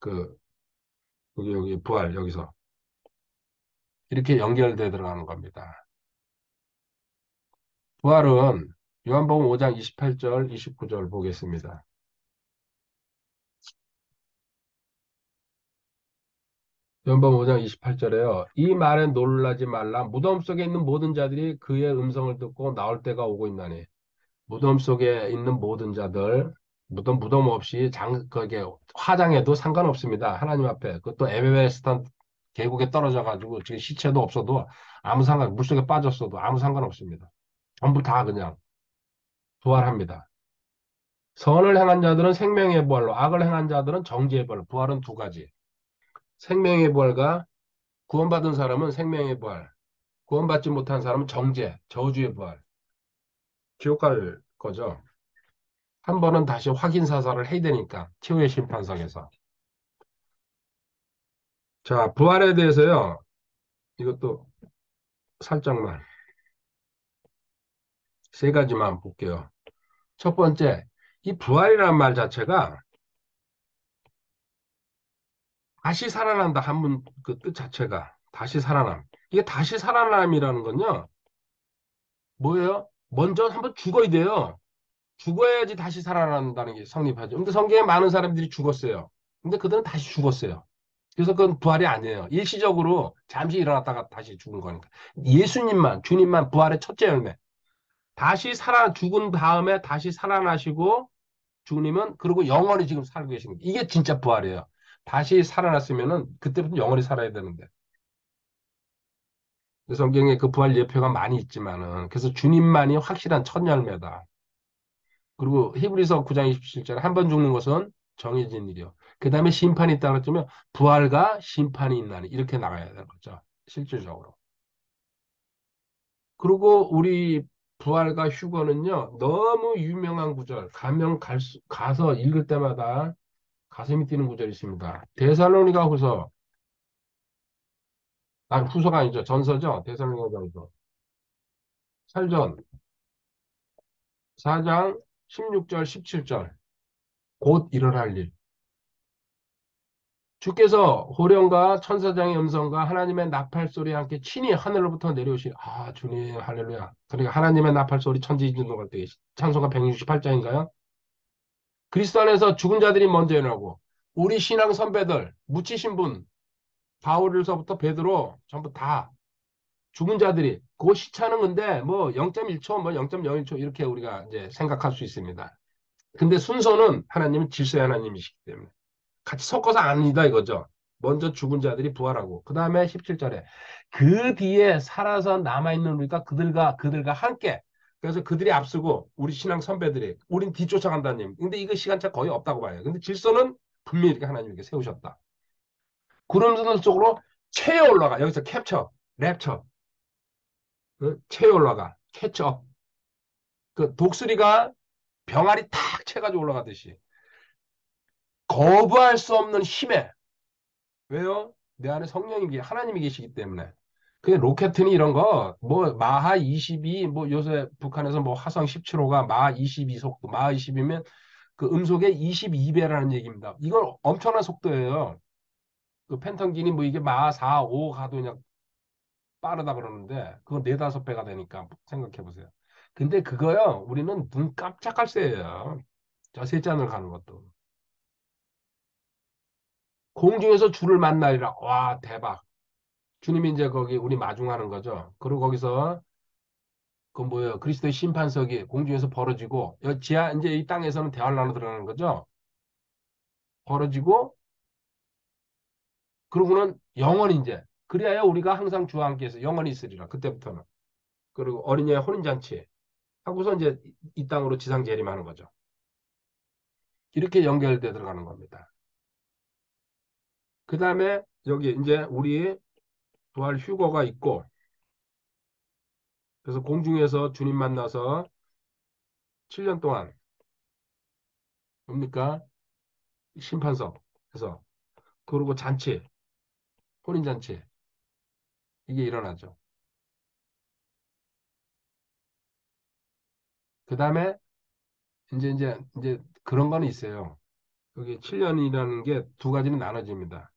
그 여기 부활 여기서 이렇게 연결돼 들어가는 겁니다. 부활은 요한복음 5장 28절, 29절 보겠습니다. 요한복음 5장 28절에요. 이 말에 놀라지 말라. 무덤 속에 있는 모든 자들이 그의 음성을 듣고 나올 때가 오고 있나니. 무덤 속에 있는 모든 자들, 무덤 없이 그게 화장해도 상관없습니다. 하나님 앞에. 그것도 에베레스트 계곡에 떨어져가지고 지금 시체도 없어도 물속에 빠졌어도 아무 상관없습니다. 전부 다 그냥 부활합니다. 선을 행한 자들은 생명의 부활로, 악을 행한 자들은 정죄의 부활로. 부활은 두 가지. 생명의 부활과 구원받은 사람은 생명의 부활, 구원받지 못한 사람은 정죄, 저주의 부활. 지옥 갈 거죠. 한 번은 다시 확인 사살을 해야 되니까, 최후의 심판석에서. 자, 부활에 대해서요, 이것도 살짝만, 세 가지만 볼게요. 첫 번째, 이 부활이라는 말 자체가 다시 살아난다. 한문 그 뜻 자체가 다시 살아남. 이게 다시 살아남이라는 건요, 뭐예요? 먼저 한번 죽어야 돼요. 죽어야지 다시 살아난다는 게 성립하죠. 근데 성경에 많은 사람들이 죽었어요. 근데 그들은 다시 죽었어요. 그래서 그건 부활이 아니에요. 일시적으로 잠시 일어났다가 다시 죽은 거니까. 주님만 부활의 첫째 열매. 죽은 다음에 다시 살아나시고, 주님은, 그리고 영원히 지금 살고 계신 거예요. 이게 진짜 부활이에요. 다시 살아났으면은, 그때부터 영원히 살아야 되는데. 성경에 그 부활 예표가 많이 있지만은, 그래서 주님만이 확실한 첫 열매다. 그리고 히브리서 9장 27절에 한 번 죽는 것은 정해진 일이요. 그 다음에 심판이 있다 그랬으면 부활과 심판이 있나니 이렇게 나가야 되는 거죠. 실질적으로. 그리고 우리 부활과 휴거는요. 너무 유명한 구절. 가서 읽을 때마다 가슴이 뛰는 구절이 있습니다. 데살로니가 후서. 후서가 아니죠. 전서죠. 데살로니가 전서. 살전 4장 16절 17절. 곧 일어날 일. 주께서 호령과 천사장의 음성과 하나님의 나팔 소리와 함께 친히 하늘로부터 내려오시니 주님 할렐루야. 그러니까 하나님의 나팔 소리 천지진동할 때 찬송가 168장인가요? 그리스도 안에서 죽은 자들이 먼저 일어나고 우리 신앙 선배들 묻히신 분 바울서부터 베드로 전부 다 죽은 자들이 그 시차는 근데 뭐 0.1초 뭐 0.01초 이렇게 우리가 이제 생각할 수 있습니다. 근데 순서는 하나님은 질서의 하나님이시기 때문에 같이 섞어서 아니다 이거죠. 먼저 죽은 자들이 부활하고 그 다음에 17절에 그 뒤에 살아서 남아있는 우리가 그들과 함께 그래서 그들이 앞서고 우리 신앙 선배들이 우린 뒤쫓아간다는 얘기. 근데 이거 시간차 거의 없다고 봐요. 근데 질서는 분명히 이렇게 하나님께 세우셨다. 구름 속으로 채에 올라가. 여기서 캡처, 랩처, 채에 올라가. 캐쳐. 그 독수리가 병아리 탁 채가지고 올라가듯이 거부할 수 없는 힘에 왜요? 내 안에 하나님이 계시기 때문에. 그 로켓이니 이런 거, 뭐, 마하 22, 뭐, 요새 북한에서 뭐, 화성 17호가 마하 22 속도, 마하 20이면 그 음속의 22배라는 얘기입니다. 이건 엄청난 속도예요. 그 펜턴긴이 뭐 이게 마 4, 5 가도 그냥 빠르다 그러는데 그거 네다섯 배가 되니까 생각해 보세요. 근데 그거요, 우리는 눈 깜짝할 새예요. 저 세 잔을 가는 것도. 공중에서 주를 만나리라. 와, 대박. 주님이 이제 거기 우리 마중하는 거죠. 그리고 거기서 그 뭐예요? 그리스도의 심판석이 공중에서 벌어지고 여 지하 이제 이 땅에서는 대화를 나눠 들어가는 거죠. 벌어지고 그러고는 영원히 이제 그리하여 우리가 항상 주와 함께해서 영원히 있으리라. 그때부터는. 그리고 어린이의 혼인잔치 하고서 이제 이 땅으로 지상 재림하는 거죠. 이렇게 연결돼 들어가는 겁니다. 그 다음에 여기 이제 우리 부활 휴거가 있고 그래서 공중에서 주님 만나서 7년 동안 뭡니까? 심판석에서 그리고 잔치, 혼인잔치 이게 일어나죠. 그 다음에 이제 그런 거는 있어요. 여기 7년이라는 게 두 가지는 나눠집니다.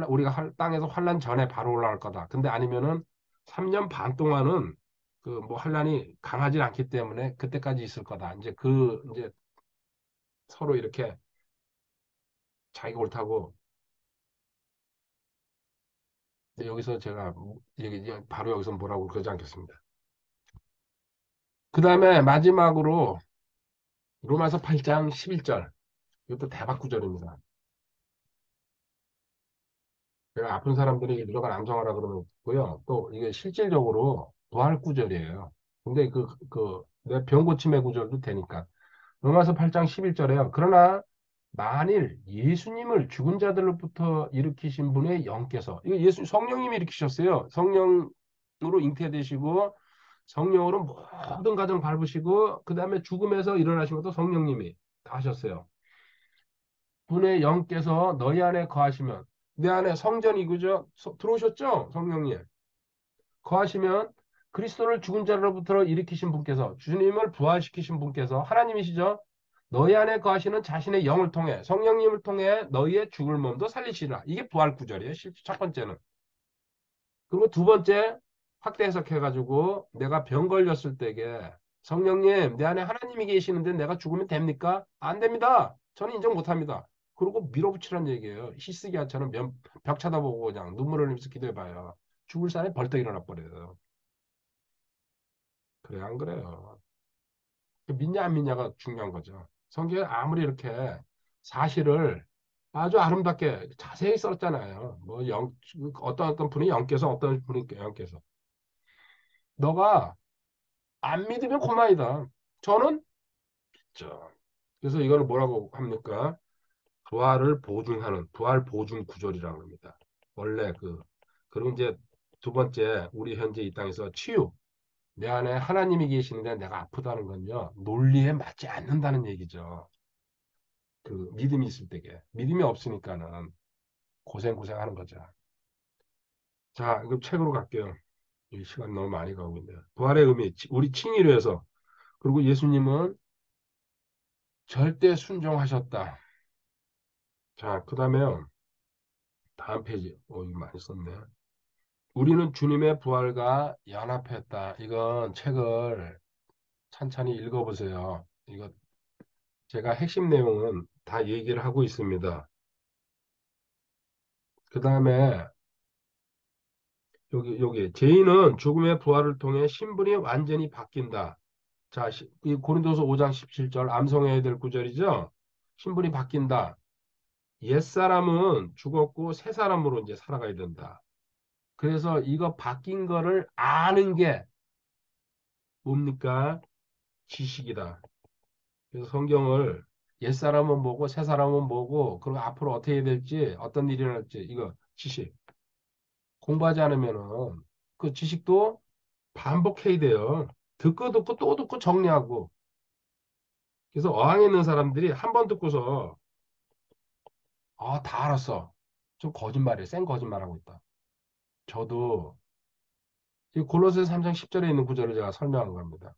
우리가 땅에서 환란 전에 바로 올라갈 거다. 근데 아니면은 3년 반 동안은 그 뭐 환란이 강하지 않기 때문에 그때까지 있을 거다. 이제 서로 이렇게 자기가 옳다고 여기서 제가 얘기 바로 여기서 뭐라고 그러지 않겠습니다. 그 다음에 마지막으로 로마서 8장 11절. 이것도 대박 구절입니다. 제가 아픈 사람들이 무조건 암송하라 그러면 고요. 또 이게 실질적으로 부활 구절이에요. 근데 내 병 고침의 구절도 되니까. 로마서 8장 11절에요. 그러나 만일 예수님을 죽은 자들로부터 일으키신 분의 영께서, 이거 성령님이 일으키셨어요. 성령으로 잉태되시고, 성령으로 모든 가정 밟으시고, 그 다음에 죽음에서 일어나신 것도 성령님이 다 하셨어요. 분의 영께서 너희 안에 거하시면, 내 안에 성전이 그죠? 들어오셨죠? 성령님. 거하시면 그리스도를 죽은 자로부터 일으키신 분께서 주님을 부활시키신 분께서 하나님이시죠. 너희 안에 거하시는 자신의 영을 통해 성령님을 통해 너희의 죽을 몸도 살리시라. 이게 부활 구절이에요. 첫 번째는. 그리고 두 번째 확대 해석해가지고 내가 병 걸렸을 때게 성령님 내 안에 하나님이 계시는데 내가 죽으면 됩니까? 안 됩니다. 저는 인정 못합니다. 그리고 밀어붙이란 얘기예요. 히스기야처럼 벽 쳐다보고 그냥 눈물 흘리면서 기도해봐요. 죽을 사람이 벌떡 일어나 버려요. 그래, 안 그래요? 믿냐, 안 믿냐가 중요한 거죠. 성경에 아무리 이렇게 사실을 아주 아름답게 자세히 썼잖아요. 어떤 분이 영께서, 어떤 분이 영께서. 너가 안 믿으면 그만이다. 저는 믿죠. 그래서 이걸 뭐라고 합니까? 부활을 보증하는, 부활 보증 구절이라고 합니다. 원래 그리고 이제 두 번째, 우리 현재 이 땅에서 치유. 내 안에 하나님이 계시는데 내가 아프다는 건요, 논리에 맞지 않는다는 얘기죠. 그 믿음이 있을 때게. 믿음이 없으니까는 고생 하는 거죠. 자, 그럼 책으로 갈게요. 이 시간 너무 많이 가고 있네요. 부활의 의미, 우리 칭의로 해서. 그리고 예수님은 절대 순종하셨다. 자, 그 다음에요. 다음 페이지. 이거 많이 썼네. 우리는 주님의 부활과 연합했다. 이건 책을 찬찬히 읽어보세요. 이거 제가 핵심 내용은 다 얘기를 하고 있습니다. 그 다음에 여기 죄인은 죽음의 부활을 통해 신분이 완전히 바뀐다. 자, 이 고린도서 5장 17절 암송해야 될 구절이죠. 신분이 바뀐다. 옛사람은 죽었고 새 사람으로 이제 살아가야 된다. 그래서 이거 바뀐 거를 아는 게 뭡니까? 지식이다. 그래서 성경을 옛사람은 뭐고 새 사람은 뭐고 그리고 앞으로 어떻게 해야 될지 어떤 일이 일어날지 이거 지식. 공부하지 않으면은 그 지식도 반복해야 돼요. 듣고 또 듣고 정리하고. 그래서 어항에 있는 사람들이 한 번 듣고서 다 알았어. 좀 거짓말이에요. 센 거짓말하고 있다. 저도 이 골로새 3장 10절에 있는 구절을 제가 설명한 겁니다.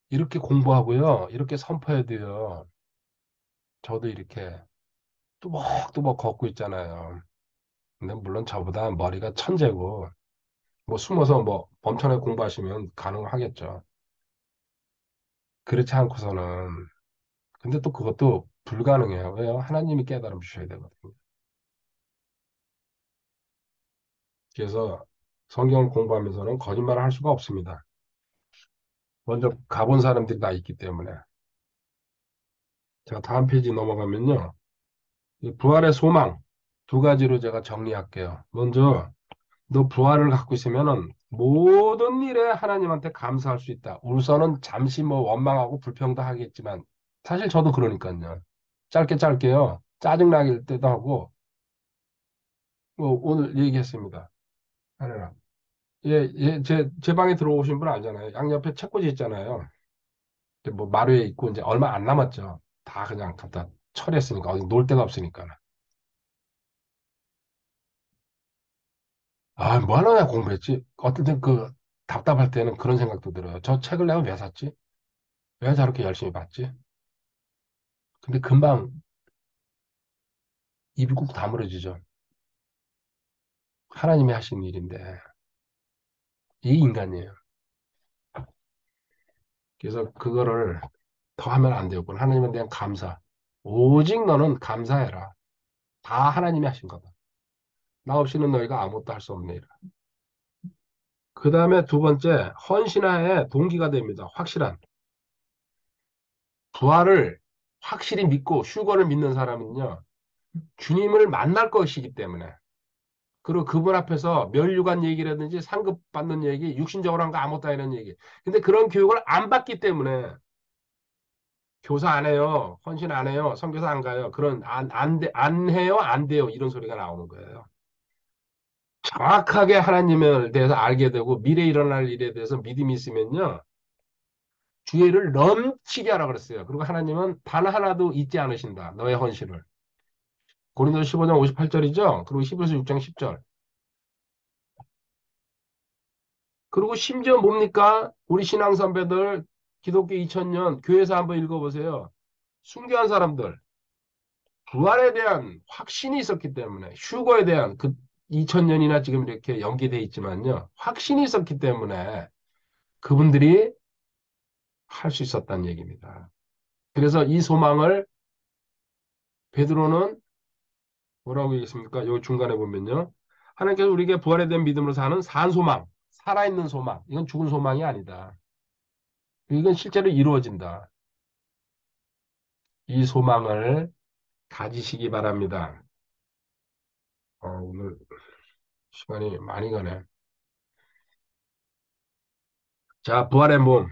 이렇게 공부하고요. 이렇게 선포해야 돼요. 저도 이렇게. 뚜벅뚜벅 걷고 있잖아요. 근데 물론 저보다 머리가 천재고 뭐 숨어서 뭐 엄청나게 공부하시면 가능하겠죠. 그렇지 않고서는 근데 또 그것도 불가능해요. 왜요? 하나님이 깨달음 주셔야 되거든요. 그래서 성경을 공부하면서는 거짓말을 할 수가 없습니다. 먼저 가본 사람들이 다 있기 때문에. 자, 다음 페이지 넘어가면요. 이 부활의 소망 두 가지로 제가 정리할게요. 먼저 너 부활을 갖고 있으면은 모든 일에 하나님한테 감사할 수 있다. 우선은 잠시 뭐 원망하고 불평도 하겠지만 사실 저도 그러니까요. 짧게 짧게요. 짜증나길 때도 하고 뭐 오늘 얘기했습니다. 하나랑. 제 방에 들어오신 분 알잖아요. 양옆에 책꽂이 있잖아요. 근데 뭐 마루에 있고 이제 얼마 안 남았죠. 다 그냥 갖다 처리했으니까 어디 놀 데가 없으니까. 아, 뭐 하나 공부했지? 어떨 땐 그 답답할 때는 그런 생각도 들어요. 저 책을 내가 왜 샀지? 왜 저렇게 열심히 봤지? 근데 금방 입이 꾹 다물어지죠. 하나님이 하신 일인데 이 인간이에요. 그래서 그거를 더 하면 안 되고 하나님에 대한 감사. 오직 너는 감사해라. 다 하나님이 하신 거다. 나 없이는 너희가 아무것도 할 수 없네. 그 다음에 두 번째, 헌신하에 동기가 됩니다. 확실한. 부활을 확실히 믿고 휴거를 믿는 사람은요, 주님을 만날 것이기 때문에. 그리고 그분 앞에서 멸류관 얘기라든지 상급받는 얘기, 육신적으로 한 거 아무것도 아니라는 얘기. 근데 그런 교육을 안 받기 때문에 교사 안 해요. 헌신 안 해요. 선교사 안 가요. 그런, 안 해요. 안 돼요. 이런 소리가 나오는 거예요. 정확하게 하나님에 대해서 알게 되고 미래에 일어날 일에 대해서 믿음이 있으면요. 주의를 넘치게 하라 그랬어요. 그리고 하나님은 단 하나도 잊지 않으신다. 너의 헌신을. 고린도서 15장 58절이죠. 그리고 히브리서 6장 10절. 그리고 심지어 뭡니까? 우리 신앙 선배들 기독교 2000년 교회에서 한번 읽어보세요. 순교한 사람들 부활에 대한 확신이 있었기 때문에 휴거에 대한 그 2000년이나 지금 이렇게 연기돼 있지만요. 확신이 있었기 때문에 그분들이 할 수 있었다는 얘기입니다. 그래서 이 소망을 베드로는 뭐라고 얘기했습니까? 여기 중간에 보면요. 하나님께서 우리에게 부활에 대한 믿음으로 사는 산 소망, 살아있는 소망. 이건 죽은 소망이 아니다. 이건 실제로 이루어진다. 이 소망을 가지시기 바랍니다. 오늘 시간이 많이 가네. 자, 부활의 몸.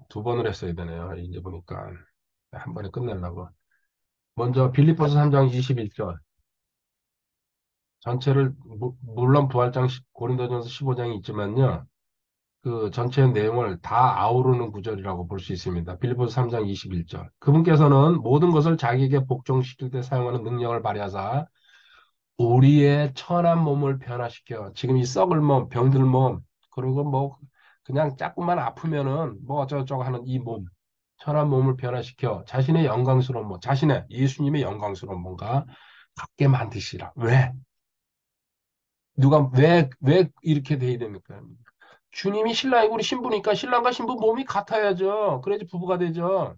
두 번을 했어야 되네요. 이제 보니까. 한 번에 끝내려고. 먼저 빌립보서 3장 21절. 전체를, 물론 부활장 고린도전서 15장이 있지만요. 그 전체 내용을 다 아우르는 구절이라고 볼 수 있습니다. 빌립보서 3장 21절. 그분께서는 모든 것을 자기에게 복종시킬 때 사용하는 능력을 발휘하사 우리의 천한 몸을 변화시켜 지금 이 썩을 몸, 병들 몸, 그리고 뭐 그냥 조금만 아프면은 뭐 어쩌고저쩌고 하는 이 몸, 천한 몸을 변화시켜 자신의 영광스러운 몸, 자신의 예수님의 영광스러운 몸과 같게 만드시라. 왜? 누가 왜 이렇게 돼야 됩니까? 주님이 신랑이고 우리 신부니까 신랑과 신부 몸이 같아야죠. 그래야지 부부가 되죠.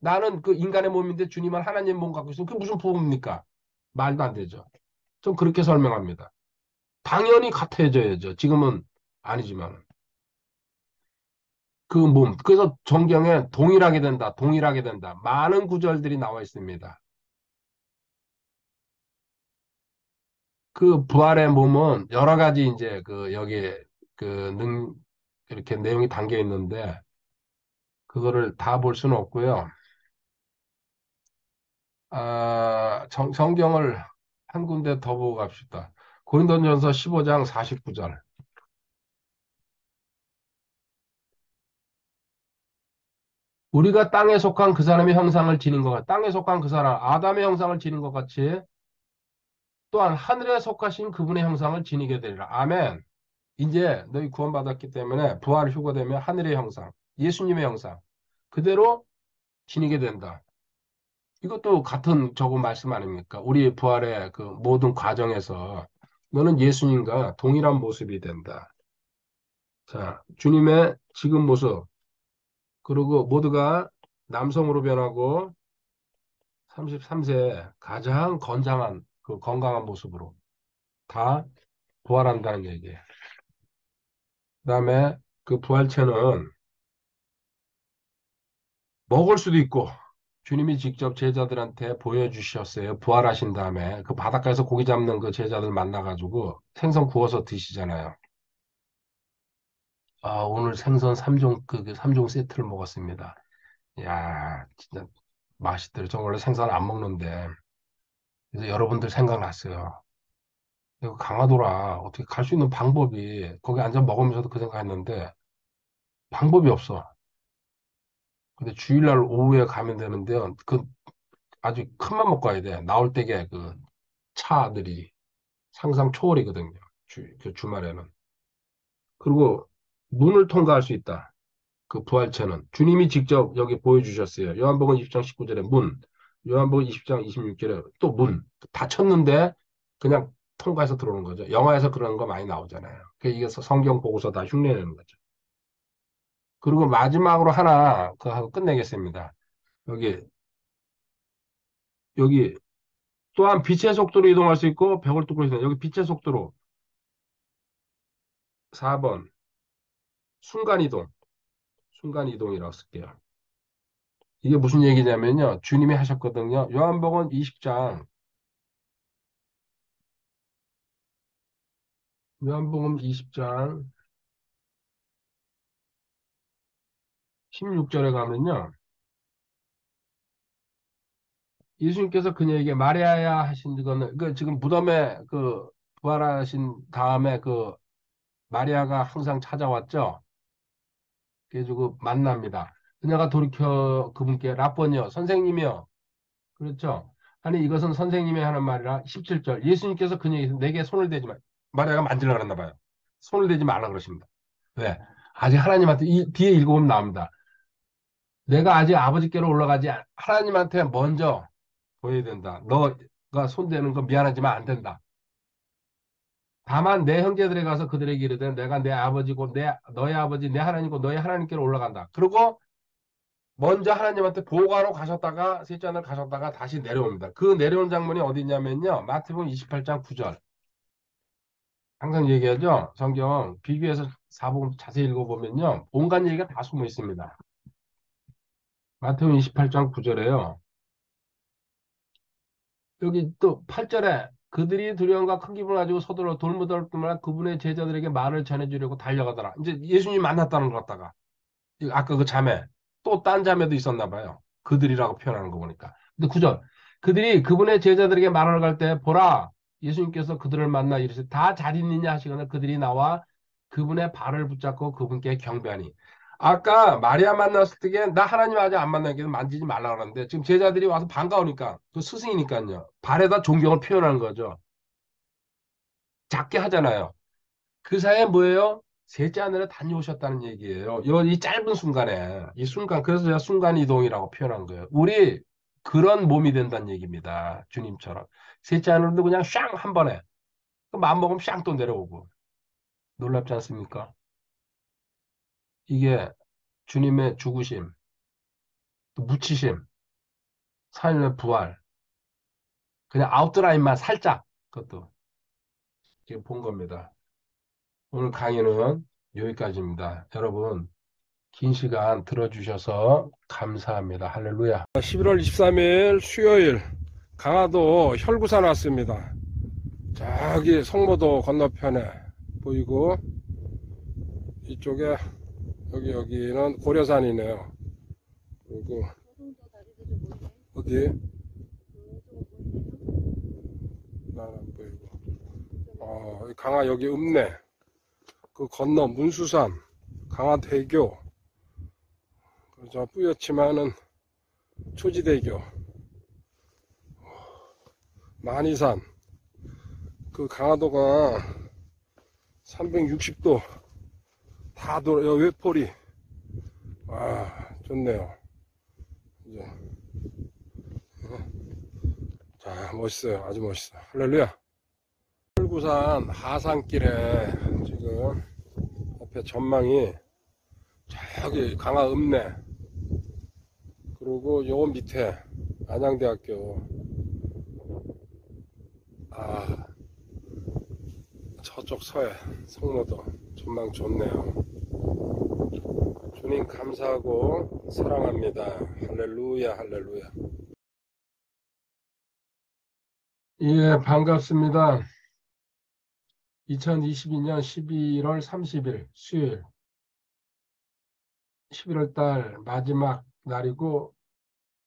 나는 그 인간의 몸인데 주님은 하나님 몸 갖고 있으면 그게 무슨 부부입니까? 말도 안 되죠. 좀 그렇게 설명합니다. 당연히 같아져야죠. 지금은 아니지만. 그 몸. 그래서 성경에 동일하게 된다, 동일하게 된다. 많은 구절들이 나와 있습니다. 그 부활의 몸은 여러 가지 이제 그 여기에 이렇게 내용이 담겨 있는데 그거를 다 볼 수는 없고요. 성경을 한 군데 더 보고 갑시다. 고린도전서 15장 49절. 우리가 땅에 속한 그 사람의 형상을 지닌 것 같, 땅에 속한 그 사람, 아담의 형상을 지닌 것 같이 또한 하늘에 속하신 그분의 형상을 지니게 되리라. 아멘. 이제 너희 구원받았기 때문에 부활 휴거되면 하늘의 형상, 예수님의 형상 그대로 지니게 된다. 이것도 같은 저거 말씀 아닙니까? 우리 부활의 그 모든 과정에서 너는 예수님과 동일한 모습이 된다. 자, 주님의 지금 모습, 그리고 모두가 남성으로 변하고 33세에 가장 건장한 그 건강한 모습으로 다 부활한다는 얘기예요. 그다음에 그 부활체는 먹을 수도 있고 주님이 직접 제자들한테 보여주셨어요. 부활하신 다음에 그 바닷가에서 고기 잡는 그 제자들 만나가지고 생선 구워서 드시잖아요. 아, 오늘 생선 3종, 그 3종 세트를 먹었습니다. 야, 진짜 맛있더라고요. 저 원래 생선 안 먹는데. 그래서 여러분들 생각났어요. 이거 강화도라 어떻게 갈 수 있는 방법이 거기 앉아 먹으면서도 그 생각했는데 방법이 없어. 근데 주일날 오후에 가면 되는데요. 그 아주 큰맘 먹고 가야 돼. 나올 때게 그 차들이 상상 초월이거든요. 그 주말에는. 그리고 문을 통과할 수 있다. 그 부활체는. 주님이 직접 여기 보여주셨어요. 요한복음 20장 19절에 문, 요한복음 20장 26절에 또 문. 닫혔는데 그냥 통과해서 들어오는 거죠. 영화에서 그런 거 많이 나오잖아요. 이게 성경 보고서 다 흉내내는 거죠. 그리고 마지막으로 하나 그 하고 끝내겠습니다. 여기 여기 또한 빛의 속도로 이동할 수 있고 벽을 뚫고 있어요. 여기 빛의 속도로 4번 순간이동, 순간이동이라고 쓸게요. 이게 무슨 얘기냐면요. 주님이 하셨거든요. 요한복음 20장, 요한복음 20장 16절에 가면요. 예수님께서 그녀에게 마리아야 하신 거는 그 지금 무덤에 그 부활하신 다음에 그 마리아가 항상 찾아왔죠. 그래가지고 만납니다. 그녀가 돌이켜 그분께 라보니요, 선생님이요. 그렇죠. 아니 이것은 선생님이 하는 말이라 17절 예수님께서 그녀에게 내게 손을 대지 마. 마리아가 만지려고 그랬나 봐요. 손을 대지 말라 그러십니다. 왜? 아직 하나님한테 이 뒤에 읽어보면 나옵니다. 내가 아직 아버지께로 올라가지 하나님한테 먼저 보여야 된다. 너가 손대는 거 미안하지만 안 된다. 다만 내 형제들에 가서 그들에게 이르되 내가 내 아버지고 내 너의 아버지 내 하나님이고 너의 하나님께로 올라간다. 그리고 먼저 하나님한테 보고하러 가셨다가 셋째 날 가셨다가 다시 내려옵니다. 그 내려온 장면이 어디 있냐면요. 마태복음 28장 9절. 항상 얘기하죠. 성경 비교해서 사복음 자세히 읽어보면요. 온갖 얘기가 다 숨어 있습니다. 마태복음 28장 9절에요. 여기 또 8절에 그들이 두려움과 큰 기분을 가지고 서둘러 돌무더기만 그분의 제자들에게 말을 전해주려고 달려가더라. 이제 예수님 만났다는 것 같다가 아까 그 자매 또 딴 자매도 있었나 봐요. 그들이라고 표현하는 거 보니까. 근데 9절 그들이 그분의 제자들에게 말하러 갈 때 보라 예수님께서 그들을 만나 이르시되 다 잘 있느냐 하시거늘 그들이 나와 그분의 발을 붙잡고 그분께 경배하니 아까 마리아 만났을 때게 나 하나님 아직 안 만나게 만지지 말라 그러는데 지금 제자들이 와서 반가우니까 그 스승이니까요. 발에다 존경을 표현하는 거죠. 작게 하잖아요. 그 사이에 뭐예요? 셋째 하늘에 다녀오셨다는 얘기예요. 이 짧은 순간에 이 순간 그래서 제가 순간 이동이라고 표현한 거예요. 우리 그런 몸이 된다는 얘기입니다. 주님처럼 셋째 하늘도 그냥 샹 한 번에 마음 먹으면 샹 또 내려오고 놀랍지 않습니까? 이게 주님의 죽으심, 또 묻히심, 살인의 부활, 그냥 아웃라인만 살짝 그것도 지금 본 겁니다. 오늘 강의는 여기까지입니다. 여러분 긴 시간 들어주셔서 감사합니다. 할렐루야. 11월 23일 수요일 강화도 혈구산 왔습니다. 저기 송모도 건너편에 보이고 이쪽에 여기는 고려산이네요. 그리고 어디? 나는 안 보이고. 강화 여기 읍내 그 건너 문수산 강화대교 저 뿌옇지만은 초지대교 만이산 그 강화도가 360도 다 돌아 외포리 좋네요. 이제 멋있어요. 아주 멋있어. 할렐루야. 설구산 하산길에 지금 앞에 전망이 저기 강화 읍내, 그리고 요 밑에 안양대학교, 아 저쪽 서해 성모도 전망 좋네요. 주님 감사하고 사랑합니다. 할렐루야, 할렐루야. 예, 반갑습니다. 2022년 11월 30일 수요일, 11월 달 마지막 날이고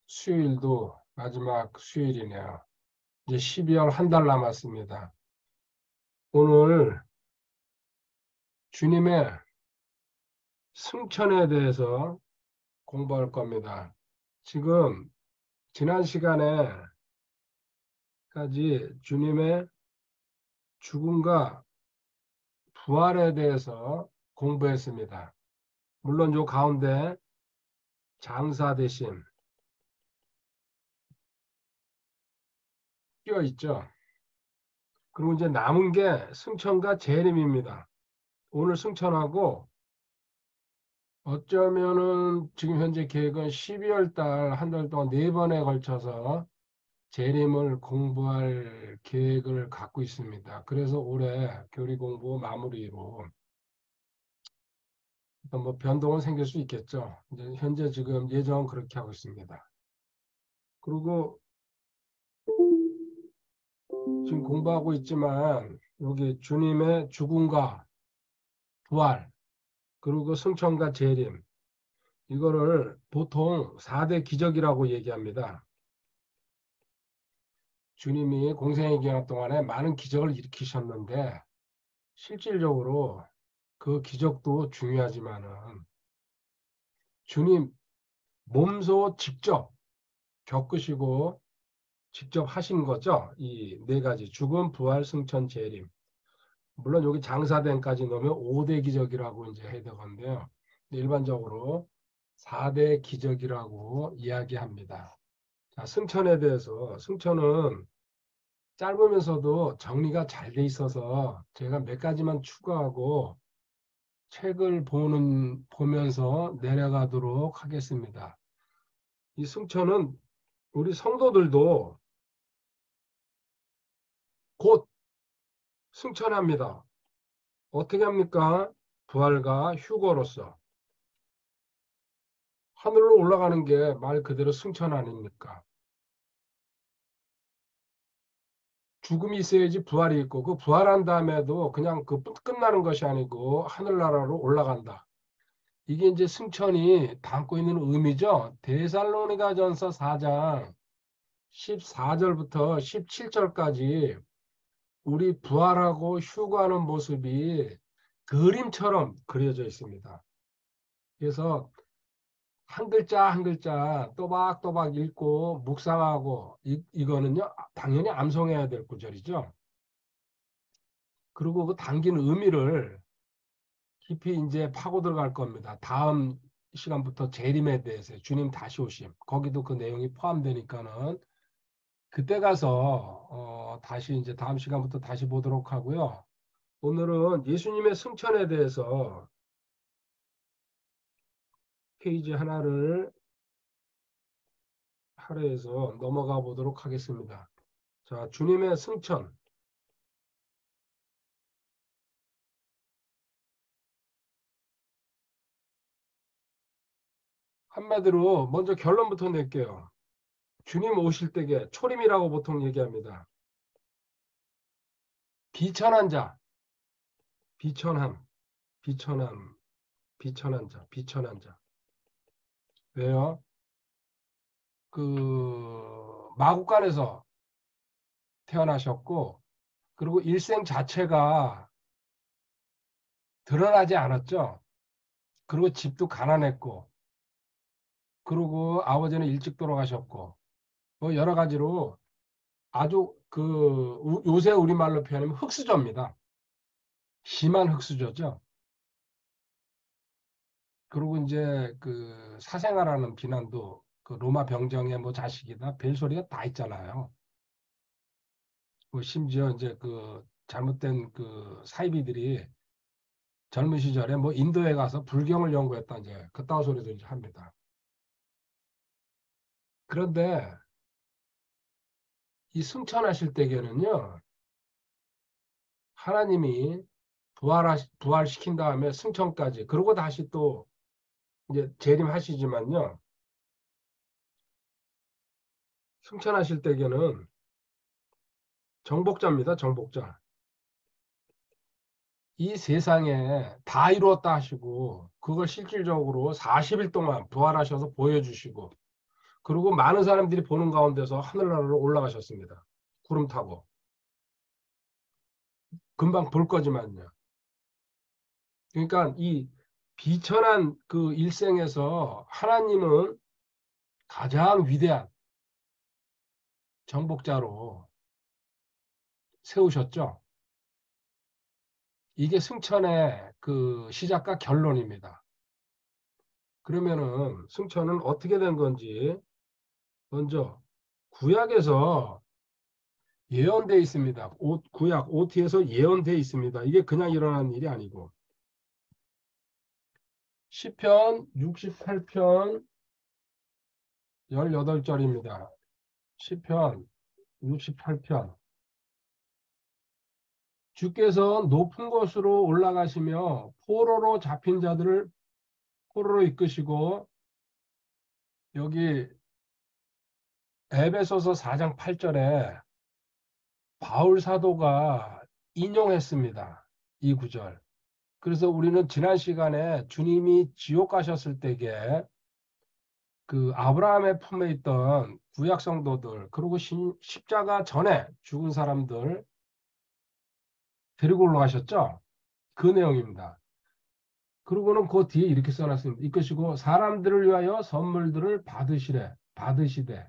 수요일도 마지막 수요일이네요. 이제 12월 한 달 남았습니다. 오늘 주님의 승천에 대해서 공부할 겁니다. 지금 지난 시간에까지 주님의 죽음과 부활에 대해서 공부했습니다. 물론 요 가운데 장사 대신 끼어 있죠. 그리고 이제 남은 게 승천과 재림입니다. 오늘 승천하고 어쩌면은 지금 현재 계획은 12월 달 한 달 동안 4번에 걸쳐서 재림을 공부할 계획을 갖고 있습니다. 그래서 올해 교리 공부 마무리로 어떤 뭐 변동은 생길 수 있겠죠. 이제 현재 지금 예정은 그렇게 하고 있습니다. 그리고 지금 공부하고 있지만 여기 주님의 죽음과 부활, 그리고 승천과 재림, 이거를 보통 4대 기적이라고 얘기합니다. 주님이 공생의 기간 동안에 많은 기적을 일으키셨는데 실질적으로 그 기적도 중요하지만은 주님 몸소 직접 겪으시고 직접 하신 거죠. 이 네 가지 죽음, 부활, 승천, 재림. 물론 여기 장사된까지 넣으면 5대 기적이라고 이제 해야 되건데요. 일반적으로 4대 기적이라고 이야기합니다. 자, 승천에 대해서 승천은 짧으면서도 정리가 잘 돼 있어서 제가 몇 가지만 추가하고 책을 보면서 내려가도록 하겠습니다. 이 승천은 우리 성도들도 곧 승천합니다. 어떻게 합니까? 부활과 휴거로서 하늘로 올라가는 게 말 그대로 승천 아닙니까? 죽음이 있어야지 부활이 있고 그 부활한 다음에도 그냥 그 끝나는 것이 아니고 하늘나라로 올라간다. 이게 이제 승천이 담고 있는 의미죠. 데살로니가전서 4장 14절부터 17절까지 우리 부활하고 휴거하는 모습이 그림처럼 그려져 있습니다. 그래서 한 글자 한 글자 또박또박 읽고 묵상하고 이거는요 당연히 암송해야 될 구절이죠. 그리고 그 담긴 의미를 깊이 이제 파고 들어갈 겁니다. 다음 시간부터 재림에 대해서 주님 다시 오심 거기도 그 내용이 포함되니까는 그때 가서 다시 이제 다음 시간부터 다시 보도록 하고요. 오늘은 예수님의 승천에 대해서 페이지 하나를 할애해서 넘어가 보도록 하겠습니다. 자, 주님의 승천. 한마디로 먼저 결론부터 낼게요. 주님 오실 때게 초림이라고 보통 얘기합니다. 비천한 자, 비천함, 비천함, 비천한 자, 비천한 자. 왜요? 그 마국간에서 태어나셨고, 그리고 일생 자체가 드러나지 않았죠. 그리고 집도 가난했고, 그리고 아버지는 일찍 돌아가셨고, 뭐 여러 가지로 아주 그 요새 우리말로 표현하면 흙수저입니다. 심한 흙수저죠. 그리고 이제 그 사생아라는 비난도 그 로마 병정의 뭐 자식이다 별 소리가 다 있잖아요. 뭐 심지어 이제 그 잘못된 그 사이비들이 젊은 시절에 뭐 인도에 가서 불경을 연구했다 이제 그따위 소리도 이제 합니다. 그런데 이 승천하실 때에는요 하나님이 부활시킨 다음에 승천까지 그러고 다시 또 이제 재림하시지만요 승천하실 때에는 정복자입니다. 정복자. 이 세상에 다 이루었다 하시고 그걸 실질적으로 40일 동안 부활하셔서 보여주시고 그리고 많은 사람들이 보는 가운데서 하늘나라로 올라가셨습니다. 구름 타고. 금방 볼 거지만요. 그러니까 이 비천한 그 일생에서 하나님은 가장 위대한 정복자로 세우셨죠. 이게 승천의 그 시작과 결론입니다. 그러면은 승천은 어떻게 된 건지 먼저 구약에서 예언돼 있습니다. 구약 OT에서 예언돼 있습니다. 이게 그냥 일어난 일이 아니고 시편 68편 18절입니다. 시편 68편 주께서 높은 곳으로 올라가시며 포로로 잡힌 자들을 포로로 이끄시고 여기 에베소서 4장 8절에 바울 사도가 인용했습니다. 이 구절. 그래서 우리는 지난 시간에 주님이 지옥 가셨을 때에 그 아브라함의 품에 있던 구약 성도들 그리고 십자가 전에 죽은 사람들 데리고 올라가셨죠? 그 내용입니다. 그리고는 그 뒤에 이렇게 써놨습니다. 이것이고 사람들을 위하여 선물들을 받으시되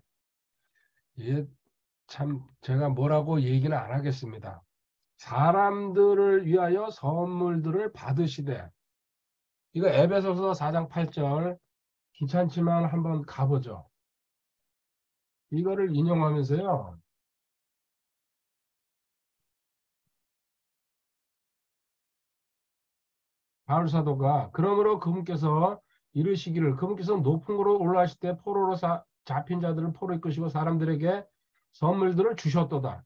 예, 참 제가 뭐라고 얘기는 안 하겠습니다. 사람들을 위하여 선물들을 받으시되 이거 에베소서 4장 8절 귀찮지만 한번 가보죠. 이거를 인용하면서요. 바울 사도가 그러므로 그분께서 이르시기를 그분께서 높은 곳으로 올라가실 때 포로로 잡힌 자들을 포로 이끄시고 사람들에게 선물들을 주셨도다.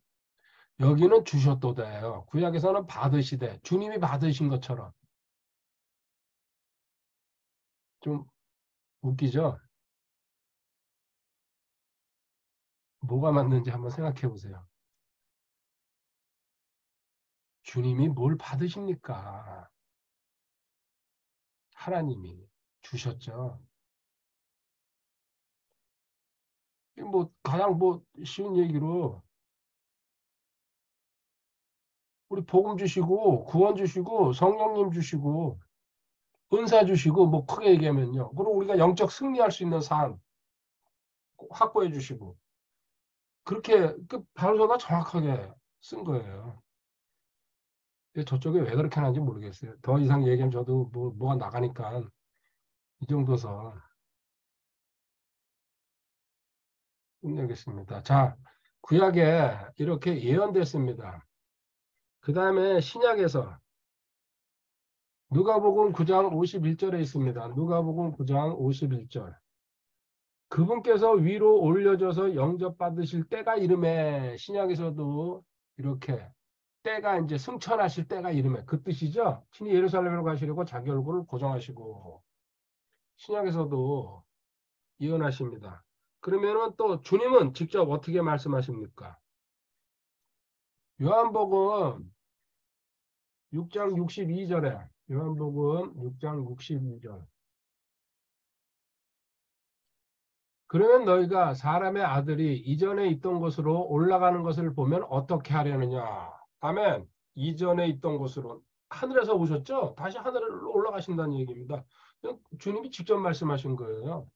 여기는 주셨도다예요. 구약에서는 받으시되 주님이 받으신 것처럼 좀 웃기죠? 뭐가 맞는지 한번 생각해 보세요. 주님이 뭘 받으십니까? 하나님이 주셨죠. 뭐 가장 뭐 쉬운 얘기로 우리 복음 주시고 구원 주시고 성령님 주시고 은사 주시고 뭐 크게 얘기하면요. 그리고 우리가 영적 승리할 수 있는 삶 확보해 주시고 그렇게 그 바울서가 정확하게 쓴 거예요. 근데 저쪽에 왜 그렇게 하는지 모르겠어요. 더 이상 얘기하면 저도 뭐가 나가니까 이 정도서 끝내겠습니다. 자, 구약에 이렇게 예언됐습니다. 그 다음에 신약에서 누가복음 9장 51절에 있습니다. 누가복음 9장 51절. 그분께서 위로 올려져서 영접받으실 때가 이름에 신약에서도 이렇게 때가 이제 승천하실 때가 이름에 그 뜻이죠. 신이 예루살렘으로 가시려고 자기 얼굴을 고정하시고 신약에서도 예언하십니다. 그러면은 또 주님은 직접 어떻게 말씀하십니까? 요한복음 6장 62절에 요한복음 6장 62절 그러면 너희가 사람의 아들이 이전에 있던 곳으로 올라가는 것을 보면 어떻게 하려느냐. 아멘. 이전에 있던 곳으로 하늘에서 오셨죠? 다시 하늘로 올라가신다는 얘기입니다. 주님이 직접 말씀하신 거예요.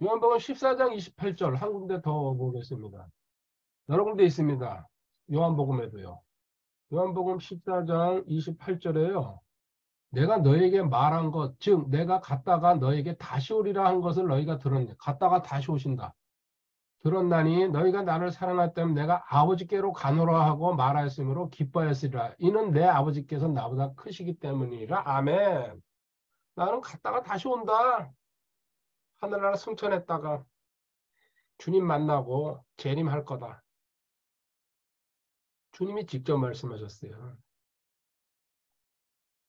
요한복음 14장 28절 한 군데 더 보겠습니다. 여러 군데 있습니다. 요한복음에도요. 요한복음 14장 28절에요. 내가 너에게 말한 것, 즉 내가 갔다가 너에게 다시 오리라 한 것을 너희가 들었냐. 갔다가 다시 오신다. 들었나니 너희가 나를 사랑할 때면 내가 아버지께로 가노라 하고 말하였으므로 기뻐하였으리라. 이는 내 아버지께서 나보다 크시기 때문이라. 아멘. 나는 갔다가 다시 온다. 하늘나라 승천했다가 주님 만나고 재림할 거다. 주님이 직접 말씀하셨어요.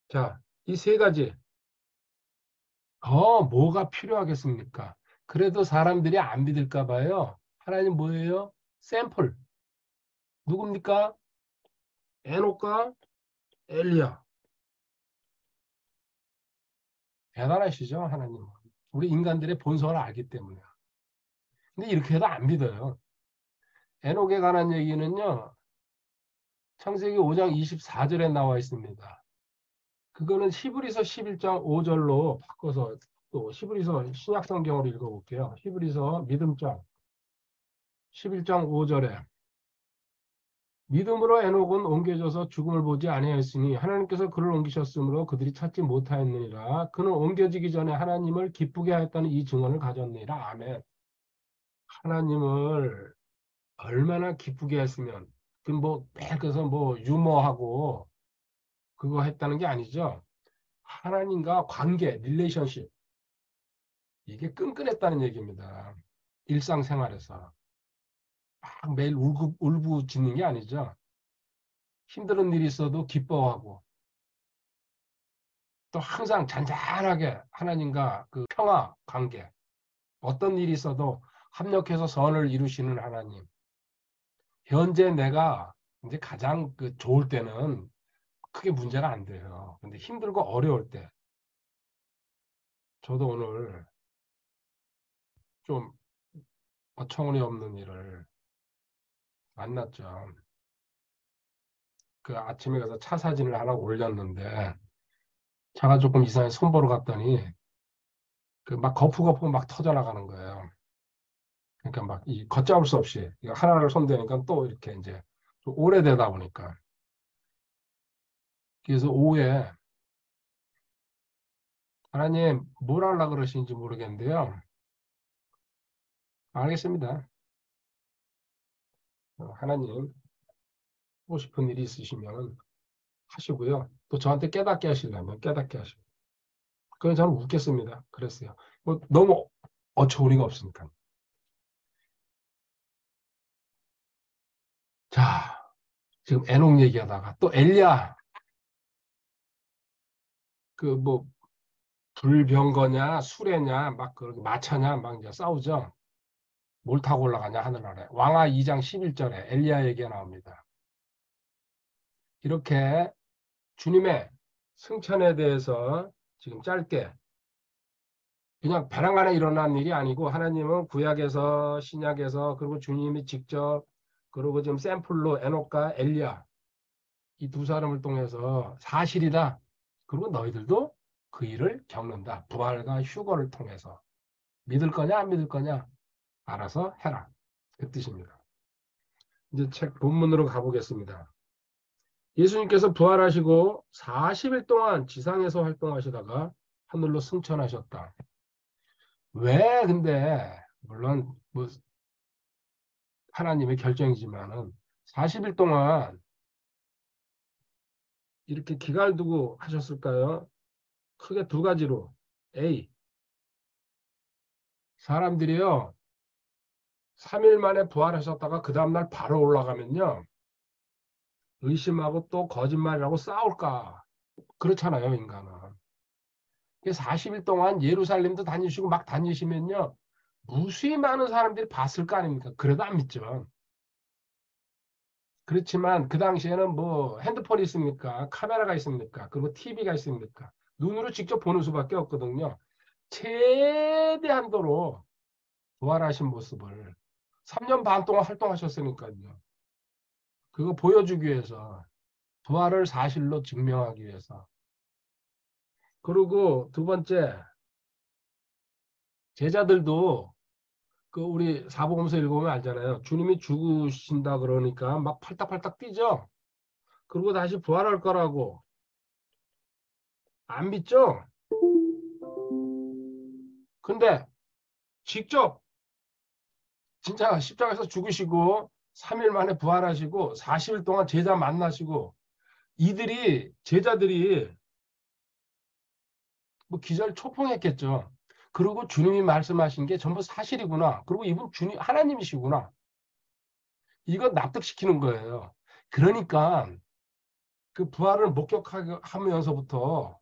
자, 이 세 가지. 뭐가 필요하겠습니까? 그래도 사람들이 안 믿을까 봐요. 하나님 뭐예요? 샘플. 누굽니까? 에녹과 엘리야. 대단하시죠, 하나님. 우리 인간들의 본성을 알기 때문에. 근데 이렇게 해도 안 믿어요. 에녹에 관한 얘기는요, 창세기 5장 24절에 나와 있습니다. 그거는 히브리서 11장 5절로 바꿔서 또 히브리서 신약 성경으로 읽어볼게요. 히브리서 믿음장 11장 5절에 믿음으로 에녹은 옮겨져서 죽음을 보지 아니하였으니 하나님께서 그를 옮기셨으므로 그들이 찾지 못하였느니라. 그는 옮겨지기 전에 하나님을 기쁘게 하였다는 이 증언을 가졌느니라. 아멘. 하나님을 얼마나 기쁘게 했으면 그뭐 그래서 뭐 유머하고 그거 했다는 게 아니죠. 하나님과 관계, 릴레이션십 이게 끈끈했다는 얘기입니다. 일상생활에서 막 매일 울부짖는 게 아니죠. 힘든 일이 있어도 기뻐하고 또 항상 잔잔하게 하나님과 그 평화 관계 어떤 일이 있어도 합력해서 선을 이루시는 하나님. 현재 내가 이제 가장 그 좋을 때는 크게 문제가 안 돼요. 근데 힘들고 어려울 때 저도 오늘 좀 어처구니 없는 일을 만났죠. 그 아침에 가서 차 사진을 하나 올렸는데 차가 조금 이상해 손보러 갔더니 그 막 거푸거푸 막 터져 나가는 거예요. 그러니까 막 이 걷잡을 수 없이 이거 하나를 손대니까 또 이렇게 이제 좀 오래되다 보니까 그래서 오후에 하나님 뭘 하려고 그러시는지 모르겠는데요. 알겠습니다. 하나님 하고 싶은 일이 있으시면 하시고요. 또 저한테 깨닫게 하시려면 깨닫게 하시고. 그건 저는 웃겠습니다. 그랬어요. 뭐 너무 어처구니가 없으니까. 자, 지금 에녹 얘기하다가 또 엘리야 그 뭐 불병거냐 수레냐 막 그렇게 마차냐 막 이제 싸우죠. 뭘 타고 올라가냐 하늘나라에. 왕하 2장 11절에 엘리야 얘기가 나옵니다. 이렇게 주님의 승천에 대해서 지금 짧게 그냥 벼랑간에 일어난 일이 아니고 하나님은 구약에서 신약에서 그리고 주님이 직접 그리고 지금 샘플로 에녹과 엘리야 이 두 사람을 통해서 사실이다. 그리고 너희들도 그 일을 겪는다. 부활과 휴거를 통해서 믿을 거냐 안 믿을 거냐 알아서 해라. 그 뜻입니다. 이제 책 본문으로 가보겠습니다. 예수님께서 부활하시고 40일 동안 지상에서 활동하시다가 하늘로 승천하셨다. 왜 근데 물론 뭐 하나님의 결정이지만은 40일 동안 이렇게 기간을 두고 하셨을까요? 크게 두 가지로. A. 사람들이요. 3일 만에 부활하셨다가 그 다음날 바로 올라가면요. 의심하고 또 거짓말이라고 싸울까. 그렇잖아요, 인간은. 40일 동안 예루살렘도 다니시고 막 다니시면요. 무수히 많은 사람들이 봤을 거 아닙니까? 그래도 안 믿죠. 그렇지만 그 당시에는 뭐 핸드폰이 있습니까? 카메라가 있습니까? 그리고 TV가 있습니까? 눈으로 직접 보는 수밖에 없거든요. 최대한도로 부활하신 모습을 3년 반 동안 활동하셨으니까요. 그거 보여주기 위해서 부활을 사실로 증명하기 위해서. 그리고 두 번째 제자들도 그 우리 사복음서 읽어보면 알잖아요. 주님이 죽으신다 그러니까 막 팔딱팔딱 뛰죠. 그리고 다시 부활할 거라고 안 믿죠? 근데 직접 진짜 십자가에서 죽으시고 3일 만에 부활하시고 40일 동안 제자 만나시고 이들이 제자들이 뭐 기절초풍했겠죠. 그리고 주님이 말씀하신 게 전부 사실이구나. 그리고 이분 주님 하나님이시구나. 이거 납득시키는 거예요. 그러니까 그 부활을 목격하면서부터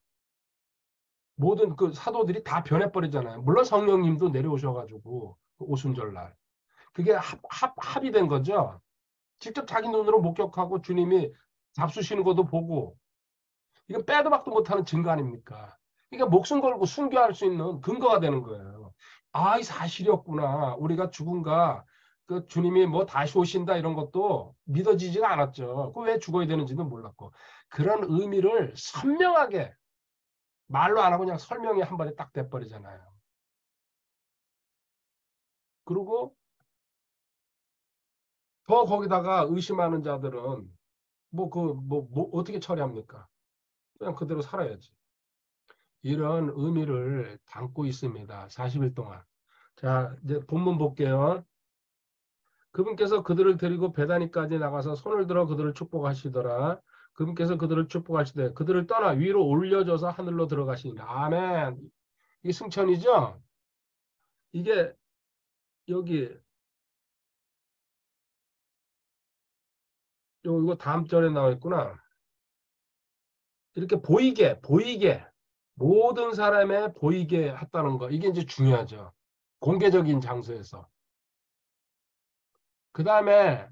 모든 그 사도들이 다 변해버리잖아요. 물론 성령님도 내려오셔가지고 그 오순절날 그게 합이 된 거죠. 직접 자기 눈으로 목격하고 주님이 잡수시는 것도 보고 이거 빼도 박도 못하는 증거 아닙니까? 그러니까 목숨 걸고 순교할 수 있는 근거가 되는 거예요. 아, 이 사실이었구나. 우리가 죽은가 그 주님이 뭐 다시 오신다 이런 것도 믿어지지가 않았죠. 그 왜 죽어야 되는지도 몰랐고 그런 의미를 선명하게 말로 안 하고 그냥 설명이 한 번에 딱 돼버리잖아요. 그리고 더 거기다가 의심하는 자들은 뭐 어떻게 처리합니까? 그냥 그대로 살아야지. 이런 의미를 담고 있습니다. 40일 동안. 자, 이제 본문 볼게요. 그분께서 그들을 데리고 베다니까지 나가서 손을 들어 그들을 축복하시더라. 그분께서 그들을 축복하시되 그들을 떠나 위로 올려줘서 하늘로 들어가시니라. 아멘. 이게 승천이죠? 이게 여기 이거 다음 절에 나와 있구나. 이렇게 보이게 모든 사람에 보이게 했다는 거. 이게 이제 중요하죠. 공개적인 장소에서. 그 다음에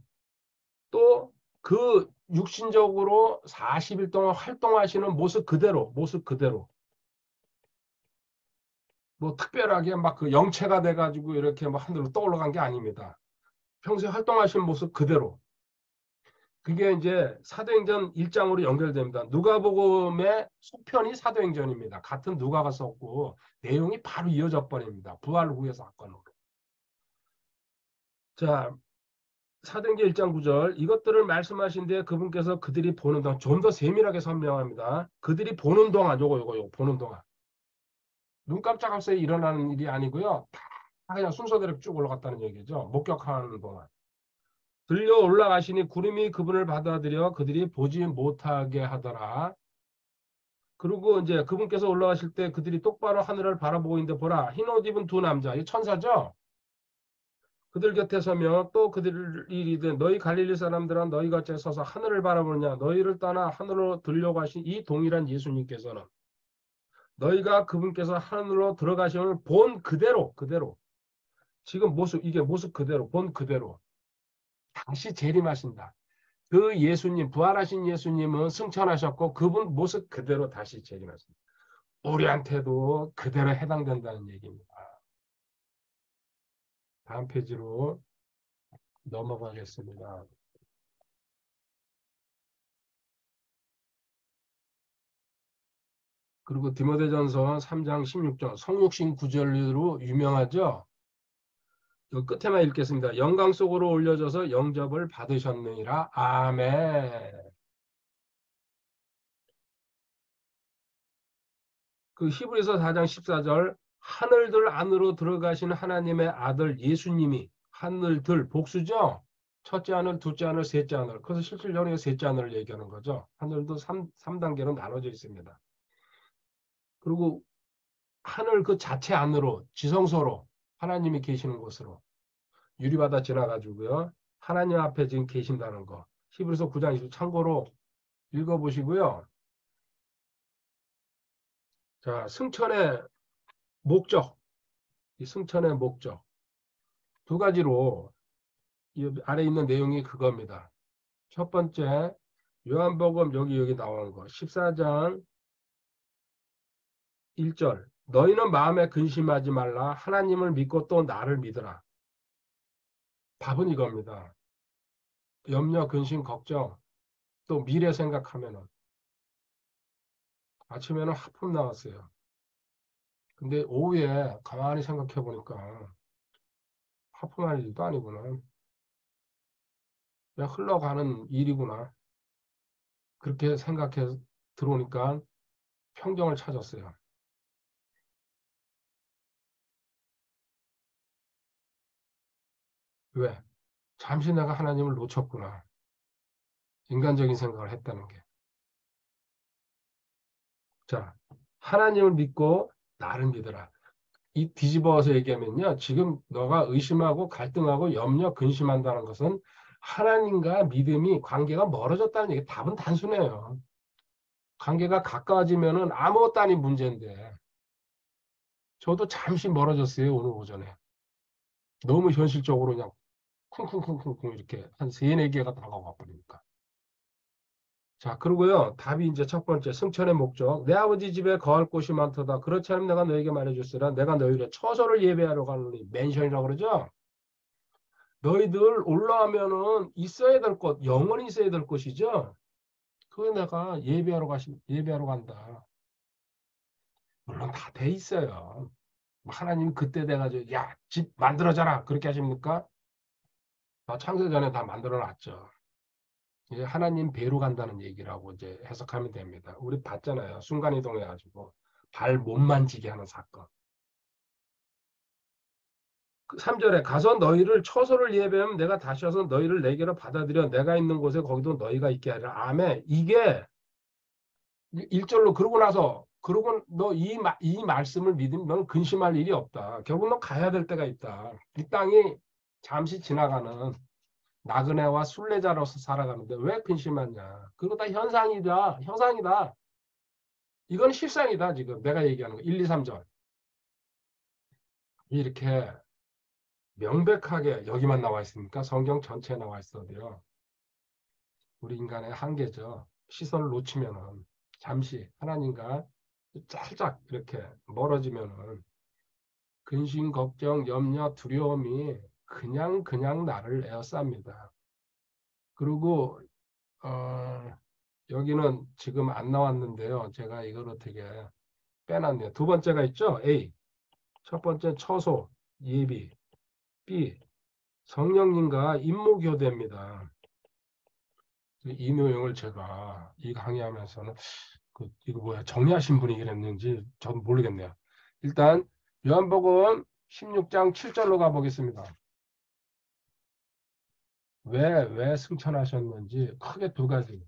또 그 육신적으로 40일 동안 활동하시는 모습 그대로. 뭐 특별하게 막 그 영체가 돼가지고 이렇게 뭐 하늘로 떠올라간 게 아닙니다. 평소에 활동하시는 모습 그대로. 그게 이제 사도행전 1장으로 연결됩니다. 누가복음의 속편이 사도행전입니다. 같은 누가가 썼고 내용이 바로 이어져 버립니다. 부활 후의 사건으로. 자, 사도행전 1장 9절 이것들을 말씀하신 뒤에 그분께서 그들이 보는 동안 좀 더 세밀하게 설명합니다. 그들이 보는 동안 요거 보는 동안 눈 깜짝할 새에 일어나는 일이 아니고요. 다 그냥 순서대로 쭉 올라갔다는 얘기죠. 목격하는 동안. 들려 올라가시니 구름이 그분을 받아들여 그들이 보지 못하게 하더라. 그리고 이제 그분께서 올라가실 때 그들이 똑바로 하늘을 바라보고 있는데 보라 흰 옷 입은 두 남자 이 천사죠. 그들 곁에 서며 또 그들이 이르되 너희 갈릴리 사람들아 너희가 어찌 서서 하늘을 바라보느냐 너희를 떠나 하늘로 들려가신 이 동일한 예수님께서는 너희가 그분께서 하늘로 들어가심을 본 그대로 지금 모습 이게 모습 그대로 본 그대로 다시 재림하신다. 그 예수님 부활하신 예수님은 승천하셨고 그분 모습 그대로 다시 재림하신다. 우리한테도 그대로 해당된다는 얘기입니다. 다음 페이지로 넘어가겠습니다. 그리고 디모데전서 3장 16절 성육신 구절로 유명하죠. 이 끝에만 읽겠습니다. 영광 속으로 올려져서 영접을 받으셨느니라. 아멘. 그 히브리서 4장 14절 하늘들 안으로 들어가신 하나님의 아들 예수님이 하늘들 복수죠. 첫째 하늘, 둘째 하늘, 셋째 하늘. 그래서 실질적으로 셋째 하늘을 얘기하는 거죠. 하늘도 3단계로 나눠져 있습니다. 그리고 하늘 그 자체 안으로 지성소로 하나님이 계시는 곳으로 유리바다 지나가지고요. 하나님 앞에 지금 계신다는 거. 히브리서 9장 20 참고로 읽어보시고요. 자, 승천의 목적, 이 승천의 목적 두 가지로 이 아래 있는 내용이 그겁니다. 첫 번째, 요한복음 여기 나오는 거. 14장 1절. 너희는 마음에 근심하지 말라. 하나님을 믿고 또 나를 믿으라. 답은 이겁니다. 염려, 근심, 걱정, 또 미래 생각하면은 아침에는 하품 나왔어요. 근데 오후에 가만히 생각해 보니까 하품할 일도 아니구나. 그냥 흘러가는 일이구나. 그렇게 생각해 들어오니까 평정을 찾았어요. 왜? 잠시 내가 하나님을 놓쳤구나. 인간적인 생각을 했다는 게. 자, 하나님을 믿고 나를 믿어라. 이 뒤집어서 얘기하면요. 지금 너가 의심하고 갈등하고 염려, 근심한다는 것은 하나님과 믿음이 관계가 멀어졌다는 얘기. 답은 단순해요. 관계가 가까워지면은 아무것도 아닌 문제인데. 저도 잠시 멀어졌어요. 오늘 오전에. 너무 현실적으로 그냥 쿵쿵쿵쿵쿵 이렇게 한 세네 개가 다가와 버리니까. 자, 그리고요. 답이 이제 첫 번째, 승천의 목적. 내 아버지 집에 거할 곳이 많도다. 그렇지 않으면 내가 너에게 말해줬으라. 내가 너희를 처소를 예배하러 가노니. 맨션이라고 그러죠? 너희들 올라가면은 있어야 될 곳, 영원히 있어야 될 곳이죠? 그거 내가 예배하러 간다. 물론 다 돼 있어요. 뭐 하나님 그때 돼가지고, 야, 집 만들어줘라. 그렇게 하십니까? 다 창세 전에 다 만들어 놨죠. 이게 하나님 배로 간다는 얘기라고 이제 해석하면 됩니다. 우리 봤잖아요. 순간이동해가지고 발 못 만지게 하는 사건. 3절에 가서 너희를 처소를 예배하면 내가 다시 와서 너희를 내게로 받아들여 내가 있는 곳에 거기도 너희가 있게 하리라. 아멘. 이게 1절로 그러고 나서 그러고 너 이 말씀을 믿으면 넌 근심할 일이 없다. 결국 너 가야 될 때가 있다. 이 땅이 잠시 지나가는 나그네와 순례자로서 살아가는데 왜 근심하냐. 그거 다 현상이다. 형상이다. 이건 실상이다. 지금 내가 얘기하는 거. 1, 2, 3절. 이렇게 명백하게 여기만 나와 있으니까 성경 전체에 나와 있어도요. 우리 인간의 한계죠. 시선을 놓치면은 잠시 하나님과 살짝 이렇게 멀어지면은 근심, 걱정, 염려, 두려움이 그냥 나를 에워쌉니다. 그리고 여기는 지금 안 나왔는데요. 제가 이걸 어떻게 빼놨네요. 두 번째가 있죠. A. 첫 번째 처소, 예비. B. 성령님과 임무교대입니다. 이 내용을 제가 이 강의하면서는 이거 뭐야 정리하신 분이 그랬는지 저도 모르겠네요. 일단 요한복음 16장 7절로 가보겠습니다. 왜 승천하셨는지 크게 두 가지.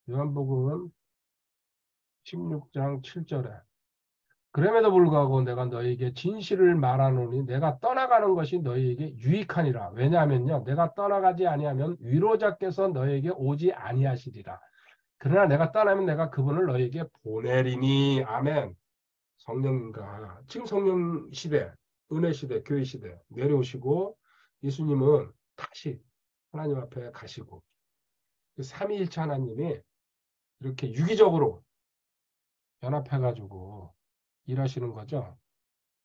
요한복음 16장 7절에 그럼에도 불구하고 내가 너에게 진실을 말하노니 내가 떠나가는 것이 너희에게 유익하니라. 왜냐하면요. 내가 떠나가지 아니하면 위로자께서 너에게 오지 아니하시리라. 그러나 내가 떠나면 내가 그분을 너에게 보내리니. 아멘. 성령과 지금 성령 시대, 은혜 시대, 교회 시대 내려오시고 예수님은 다시 하나님 앞에 가시고 삼위일체 하나님이 이렇게 유기적으로 연합해가지고 일하시는 거죠.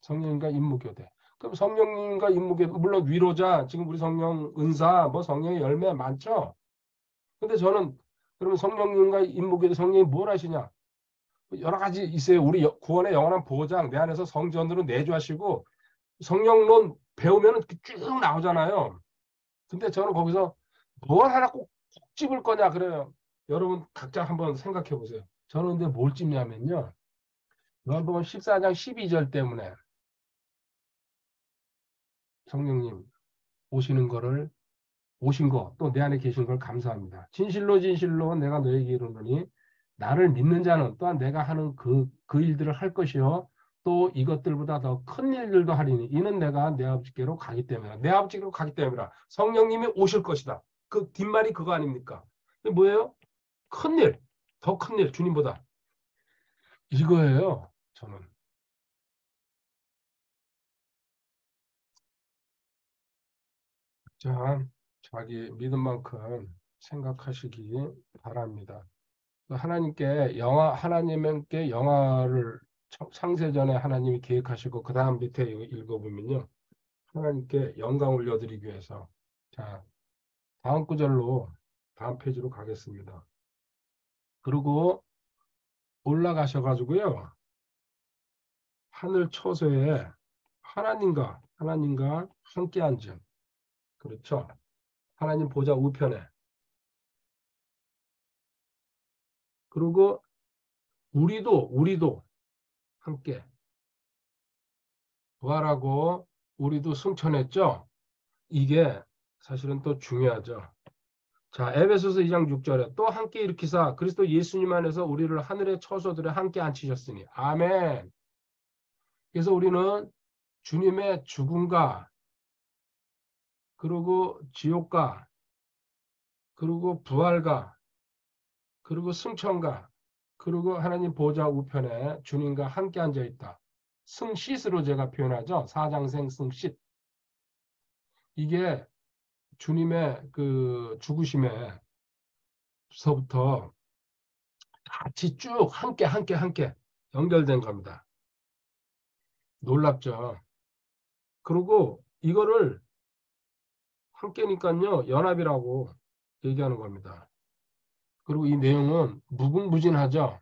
성령님과 임무교대. 그럼 성령님과 임무교대 물론 위로자 지금 우리 성령 은사 뭐 성령의 열매 많죠. 근데 저는 그러면 성령님과 임무교대 성령이 뭘 하시냐? 여러 가지 있어요. 우리 구원의 영원한 보장 내 안에서 성전으로 내주하시고 성령론 배우면 쭉 나오잖아요. 근데 저는 거기서 뭘 하나 꼭 집을 거냐 그래요. 여러분 각자 한번 생각해 보세요. 저는 근데 뭘 집냐면요. 요한복음 14장 12절 때문에 성령님 오시는 거를 오신 거 또 내 안에 계신 걸 감사합니다. 진실로 진실로 내가 너에게 이르노니 나를 믿는 자는 또한 내가 하는 그 일들을 할 것이요 또 이것들보다 더 큰 일들도 하리니 이는 내가 내 아버지께로 가기 때문이다. 내 아버지께로 가기 때문이라. 성령님이 오실 것이다. 그 뒷말이 그거 아닙니까? 뭐예요? 큰 일, 더 큰 일, 주님보다. 이거예요. 저는. 자, 자기 믿은 만큼 생각하시기 바랍니다. 하나님께 영화를 창세전에 하나님이 계획하시고 그 다음 밑에 읽어보면요. 하나님께 영광 올려드리기 위해서 자 다음 구절로 다음 페이지로 가겠습니다. 그리고 올라가셔가지고요. 하늘 초소에 하나님과 함께 앉은 그렇죠. 하나님 보좌 우편에 그리고 우리도 함께 부활하고 우리도 승천했죠. 이게 사실은 또 중요하죠. 자, 에베소서 2장 6절에 또 함께 일으키사 그리스도 예수님 안에서 우리를 하늘의 처소들에 함께 앉히셨으니. 아멘. 그래서 우리는 주님의 죽음과 그리고 지옥과 그리고 부활과 그리고 승천과 그리고 하나님 보좌 우편에 주님과 함께 앉아 있다. 승시스로 제가 표현하죠. 사장생 승시. 이게 주님의 그 죽으심에서부터 같이 쭉 함께 연결된 겁니다. 놀랍죠. 그리고 이거를 함께니까요, 연합이라고 얘기하는 겁니다. 그리고 이 내용은 무궁무진하죠.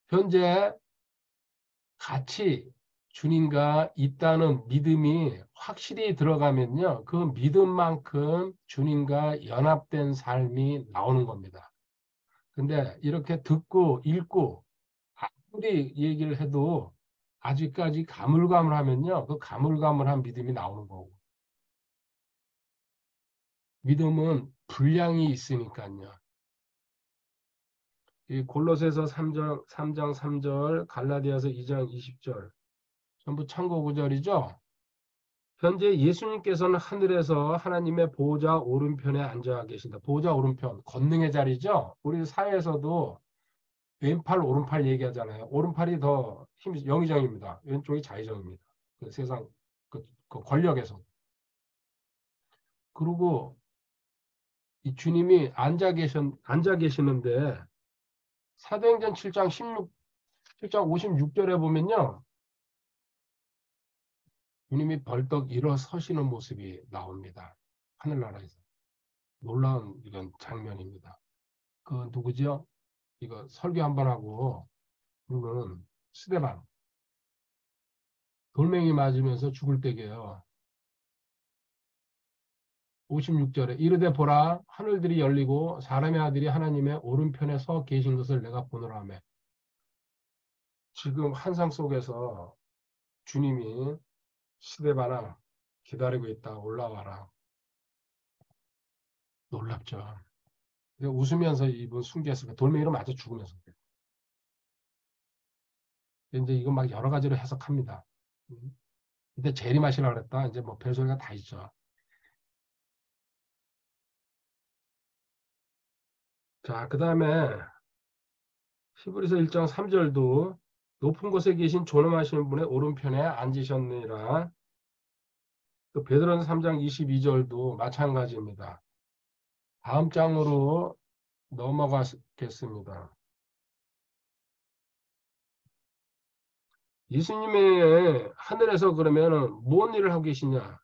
현재 같이 주님과 있다는 믿음이 확실히 들어가면요, 그 믿음만큼 주님과 연합된 삶이 나오는 겁니다. 근데 이렇게 듣고 읽고 아무리 얘기를 해도 아직까지 가물가물하면요, 그 가물가물한 믿음이 나오는 거고. 믿음은 분량이 있으니까요. 이 골로새서 3장 3절, 갈라디아서 2장 20절, 전부 참고 구절이죠. 현재 예수님께서는 하늘에서 하나님의 보호자 오른편에 앉아 계신다. 보호자 오른편, 권능의 자리죠. 우리 사회에서도 왼팔, 오른팔 얘기하잖아요. 오른팔이 더 영의정입니다. 왼쪽이 자의정입니다. 그 세상 그 권력에서. 그리고 이 주님이 앉아 계시는데 사도행전 7장 7장 56절에 보면요. 주님이 벌떡 일어서시는 모습이 나옵니다. 하늘나라에서. 놀라운 이런 장면입니다. 그 누구죠? 이거 설교 한번 하고 그는 스데반 돌멩이 맞으면서 죽을 때게요. 56절에 이르되 보라 하늘들이 열리고 사람의 아들이 하나님의 오른편에 서 계신 것을 내가 보노라 하며 지금 환상 속에서 주님이 스데반아 기다리고 있다 올라와라. 놀랍죠. 웃으면서 이분 숨겼을까 돌멩이로 맞아 죽으면서 이제 이거 막 여러 가지로 해석합니다. 근데 재림하시라 그랬다. 이제 뭐 별소리가 다 있죠. 자, 그 다음에 히브리서 1장 3절도 높은 곳에 계신 존엄하신 분의 오른편에 앉으셨느니라. 또 베드로는 3장 22절도 마찬가지입니다. 다음 장으로 넘어가겠습니다. 예수님의 하늘에서 그러면은 뭔 일을 하고 계시냐?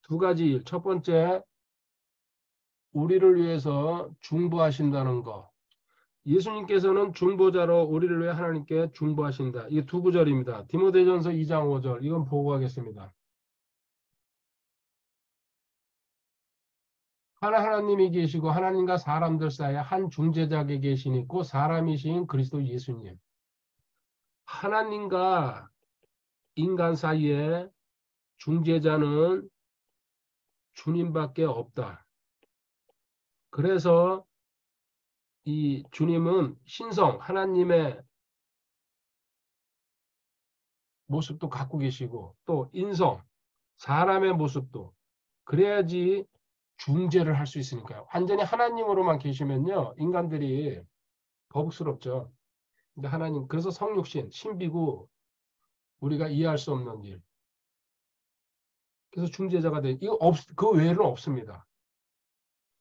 두 가지 일. 첫 번째, 우리를 위해서 중보하신다는 거. 예수님께서는 중보자로 우리를 위해 하나님께 중보하신다. 이게 두 구절입니다. 디모데전서 2장 5절. 이건 보고 가겠습니다. 하나님이 계시고 하나님과 사람들 사이에 한 중재자가 계시니 그 사람이신 그리스도 예수님. 하나님과 인간 사이에 중재자는 주님밖에 없다. 그래서 이 주님은 신성, 하나님의 모습도 갖고 계시고 또 인성, 사람의 모습도 그래야지 중재를 할 수 있으니까요. 완전히 하나님으로만 계시면요. 인간들이 거북스럽죠. 근데 하나님, 그래서 성육신, 신비고 우리가 이해할 수 없는 일. 그래서 중재자가 돼. 그 외에는 없습니다.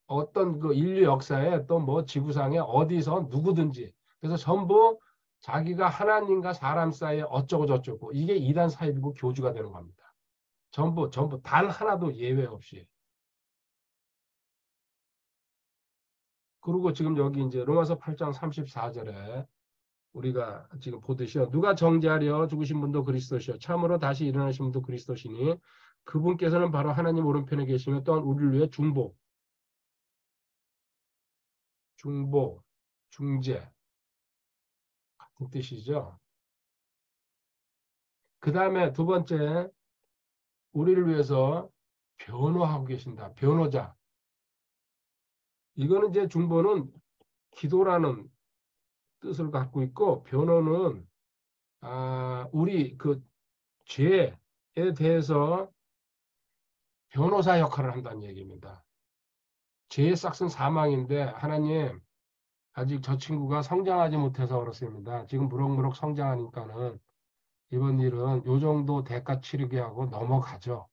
어떤 그 인류 역사에 또 뭐 지구상에 어디서 누구든지. 그래서 전부 자기가 하나님과 사람 사이에 어쩌고 저쩌고. 이게 이단 사입이고 교주가 되는 겁니다. 전부 단 하나도 예외 없이. 그리고 지금 여기 이제 로마서 8장 34절에 우리가 지금 보듯이 누가 정죄하려 죽으신 분도 그리스도시요 참으로 다시 일어나신 분도 그리스도시니 그분께서는 바로 하나님 오른편에 계시며 또한 우리를 위해 중보, 중재 같은 뜻이죠. 그 다음에 두 번째 우리를 위해서 변호하고 계신다. 변호자. 이거는 이제 중보는 기도라는 뜻을 갖고 있고, 변호는 우리 그 죄에 대해서 변호사 역할을 한다는 얘기입니다. 죄의 싹은 사망인데 하나님 아직 저 친구가 성장하지 못해서 그렇습니다. 지금 무럭무럭 성장하니까는 이번 일은 요 정도 대가 치르게 하고 넘어가죠.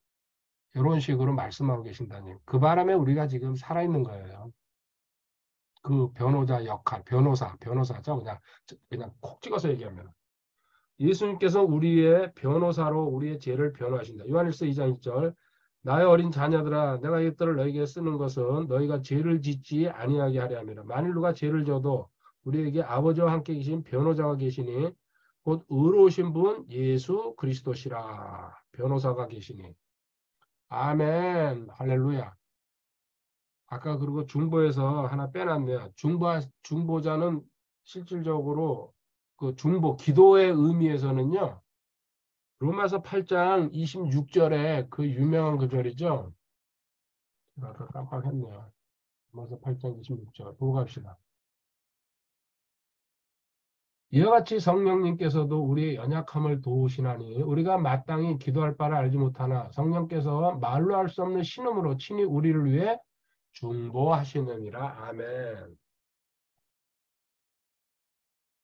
이런 식으로 말씀하고 계신다니. 그 바람에 우리가 지금 살아있는 거예요. 그 변호자 역할, 변호사죠. 그냥 콕 찍어서 얘기하면. 예수님께서 우리의 변호사로 우리의 죄를 변호하신다. 요한일서 2장 1절. 나의 어린 자녀들아, 내가 이것들을 너에게 쓰는 것은 너희가 죄를 짓지 아니하게 하려 함이라. 만일 누가 죄를 져도 우리에게 아버지와 함께 계신 변호자가 계시니 곧 의로우신 분 예수 그리스도시라. 변호사가 계시니. 아멘. 할렐루야. 아까 그리고 중보에서 하나 빼놨네요. 중보자는 실질적으로 그 중보, 기도의 의미에서는요. 로마서 8장 26절에 그 유명한 구절이죠. 아까 깜빡했네요. 로마서 8장 26절. 보고 갑시다. 이와 같이 성령님께서도 우리의 연약함을 도우시나니 우리가 마땅히 기도할 바를 알지 못하나 성령께서 말로 할 수 없는 신음으로 친히 우리를 위해 중보하시느니라. 아멘.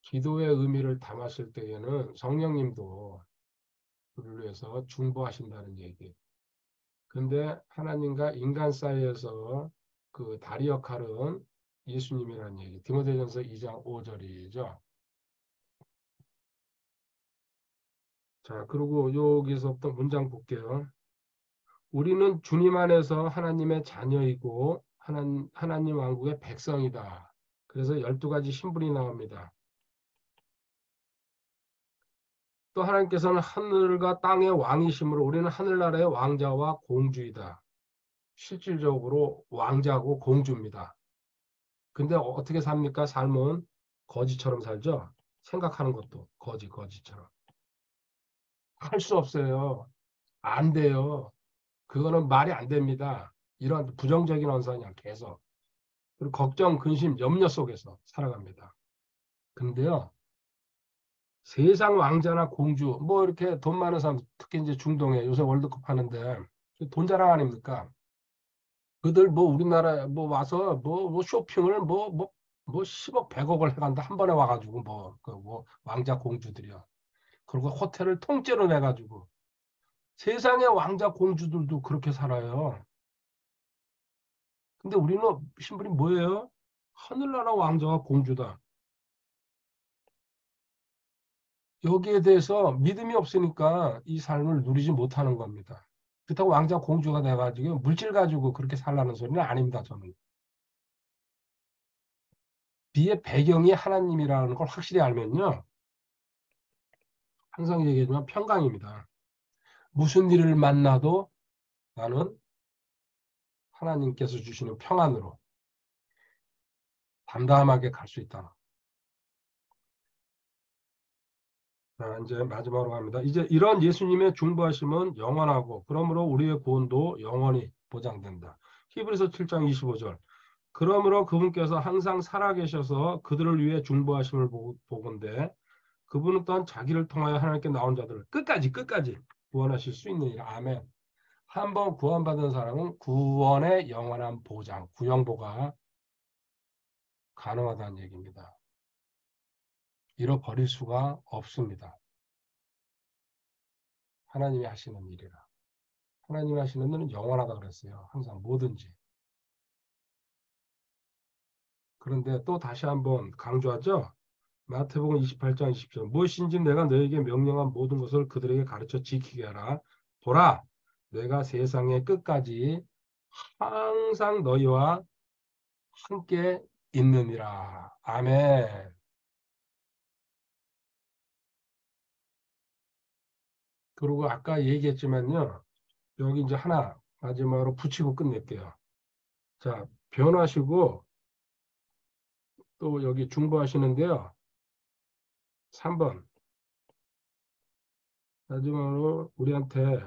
기도의 의미를 담았을 때에는 성령님도 우리를 위해서 중보하신다는 얘기. 근데 하나님과 인간 사이에서 그 다리 역할은 예수님이라는 얘기. 디모데전서 2장 5절이죠. 자, 그리고 여기서부터 문장 볼게요. 우리는 주님 안에서 하나님의 자녀이고 하나님 왕국의 백성이다. 그래서 12가지 신분이 나옵니다. 또 하나님께서는 하늘과 땅의 왕이심으로 우리는 하늘나라의 왕자와 공주이다. 실질적으로 왕자고 공주입니다. 근데 어떻게 삽니까? 삶은 거지처럼 살죠? 생각하는 것도 거지처럼. 할 수 없어요. 안 돼요. 그거는 말이 안 됩니다. 이런 부정적인 언성이야, 계속. 그리고 걱정, 근심, 염려 속에서 살아갑니다. 근데요, 세상 왕자나 공주, 뭐 이렇게 돈 많은 사람, 특히 이제 중동에 요새 월드컵 하는데 돈 자랑 아닙니까? 그들 뭐 우리나라 뭐 와서 뭐 쇼핑을 뭐 10억, 100억을 해간다. 한 번에 와가지고 뭐 왕자 공주들이요. 그리고 호텔을 통째로 내가지고 세상의 왕자 공주들도 그렇게 살아요. 근데 우리는 신분이 뭐예요? 하늘나라 왕자와 공주다. 여기에 대해서 믿음이 없으니까 이 삶을 누리지 못하는 겁니다. 그렇다고 왕자 공주가 돼가지고 물질 가지고 그렇게 살라는 소리는 아닙니다. 저는. 비의 배경이 하나님이라는 걸 확실히 알면요. 항상 얘기하지만 평강입니다. 무슨 일을 만나도 나는 하나님께서 주시는 평안으로 담담하게 갈 수 있다. 자, 이제 마지막으로 갑니다. 이제 이런 예수님의 중보하심은 영원하고 그러므로 우리의 구원도 영원히 보장된다. 히브리서 7장 25절. 그러므로 그분께서 항상 살아계셔서 그들을 위해 중보하심을 보건대 그분은 또한 자기를 통하여 하나님께 나온 자들을 끝까지 구원하실 수 있는 일. 아멘. 한번 구원받은 사람은 구원의 영원한 보장, 구영보가 가능하다는 얘기입니다. 잃어버릴 수가 없습니다. 하나님이 하시는 일이라. 하나님이 하시는 일은 영원하다 그랬어요. 항상 뭐든지. 그런데 또 다시 한번 강조하죠. 마태복음 28장 20절. 무엇인지 내가 너에게 명령한 모든 것을 그들에게 가르쳐 지키게 하라. 보라, 내가 세상의 끝까지 항상 너희와 함께 있느니라. 아멘. 그리고 아까 얘기했지만요. 여기 이제 하나 마지막으로 붙이고 끝낼게요. 자, 변화하시고 또 여기 중보하시는데요. 3번. 마지막으로 우리한테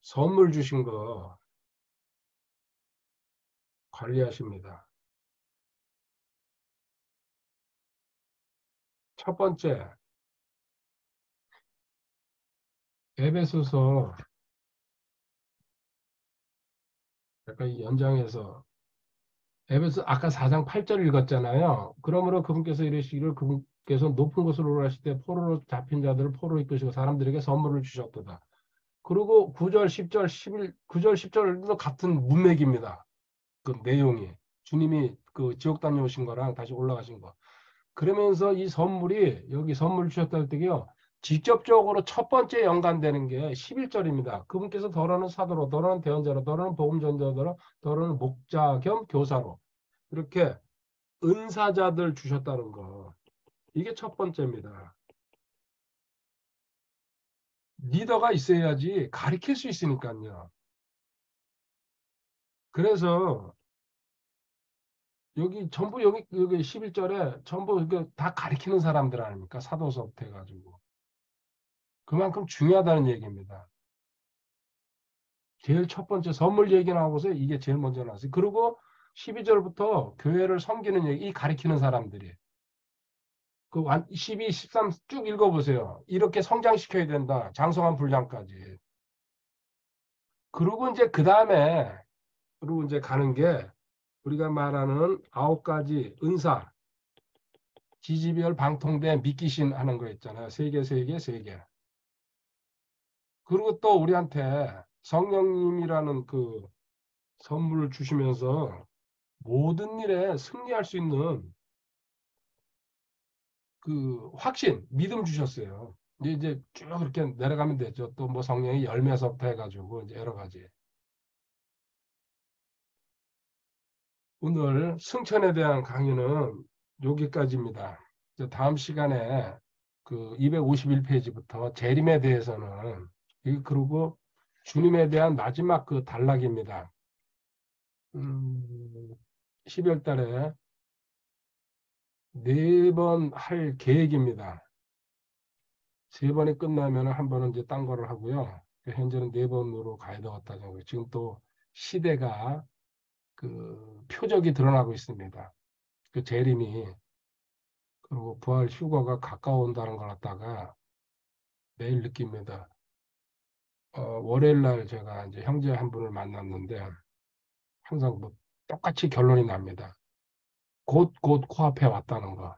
선물 주신 거 관리하십니다. 첫 번째, 에베소서 약간 이 연장해서 에베소 아까 4장 8절 읽었잖아요. 그러므로 그분께서 이르시기를 그분께서 높은 곳으로 올라가실 때 포로로 잡힌 자들을 포로로 이끄시고 사람들에게 선물을 주셨도다. 그리고 9절, 10절, 11, 9절, 10절도 같은 문맥입니다. 그 내용이. 주님이 그 지옥 다녀오신 거랑 다시 올라가신 거. 그러면서 이 선물이 여기 선물 주셨다 할 때요. 직접적으로 첫 번째 연관되는 게 11절입니다. 그분께서 더러는 사도로, 더러는 대언자로, 더러는 복음전자로, 더러는 목자 겸 교사로 이렇게 은사자들 주셨다는 거. 이게 첫 번째입니다. 리더가 있어야지 가르칠 수 있으니까요. 그래서 여기 전부 여기 11절에 전부 다 가르치는 사람들 아닙니까? 사도서부터 해가지고. 그만큼 중요하다는 얘기입니다. 제일 첫 번째 선물 얘기 나오고서 이게 제일 먼저 나왔어요. 그리고 12절부터 교회를 섬기는 얘기, 이 가르치는 사람들이. 그 12, 13 쭉 읽어보세요. 이렇게 성장시켜야 된다. 장성한 분량까지. 그리고 이제 그 다음에, 그리고 이제 가는 게 우리가 말하는 9가지 은사, 지지별 방통된 믿기신 하는 거 있잖아요. 세 개, 세 개, 세 개. 그리고 또 우리한테 성령님이라는 그 선물을 주시면서 모든 일에 승리할 수 있는 그 확신, 믿음 주셨어요. 이제 쭉 이렇게 내려가면 되죠. 또 뭐 성령의 열매서부터 해가지고 이제 여러 가지. 오늘 승천에 대한 강의는 여기까지입니다. 이제 다음 시간에 그 251페이지부터 재림에 대해서는 그리고 주님에 대한 마지막 그 단락입니다. 12월 달에 4번 할 계획입니다. 3번이 끝나면 한 번은 이제 딴 거를 하고요. 현재는 4번으로 가야 되겠다. 지금 또 시대가 그 표적이 드러나고 있습니다. 그 재림이 그리고 부활 휴거가 가까운다는 걸 갖다가 매일 느낍니다. 월요일 날 제가 이제 형제 한 분을 만났는데 항상 뭐 똑같이 결론이 납니다. 곧 코앞에 왔다는 거.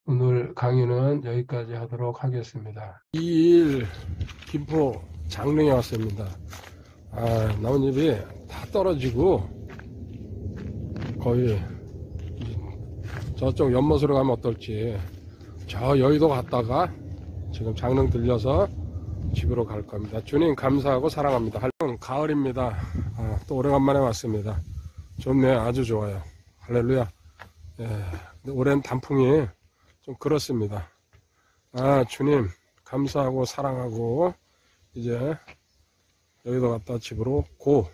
오늘 강의는 여기까지 하도록 하겠습니다. 2일 김포 장릉에 왔습니다. 나뭇잎이 다 떨어지고 거의 저쪽 연못으로 가면 어떨지 저 여의도 갔다가 지금 장릉 들려서 집으로 갈 겁니다. 주님 감사하고 사랑합니다. 가을입니다. 또 오래간만에 왔습니다. 좋네요. 아주 좋아요. 할렐루야. 예, 올해는 단풍이 좀 그렇습니다. 주님 감사하고 사랑하고 이제 여의도 갔다 집으로 고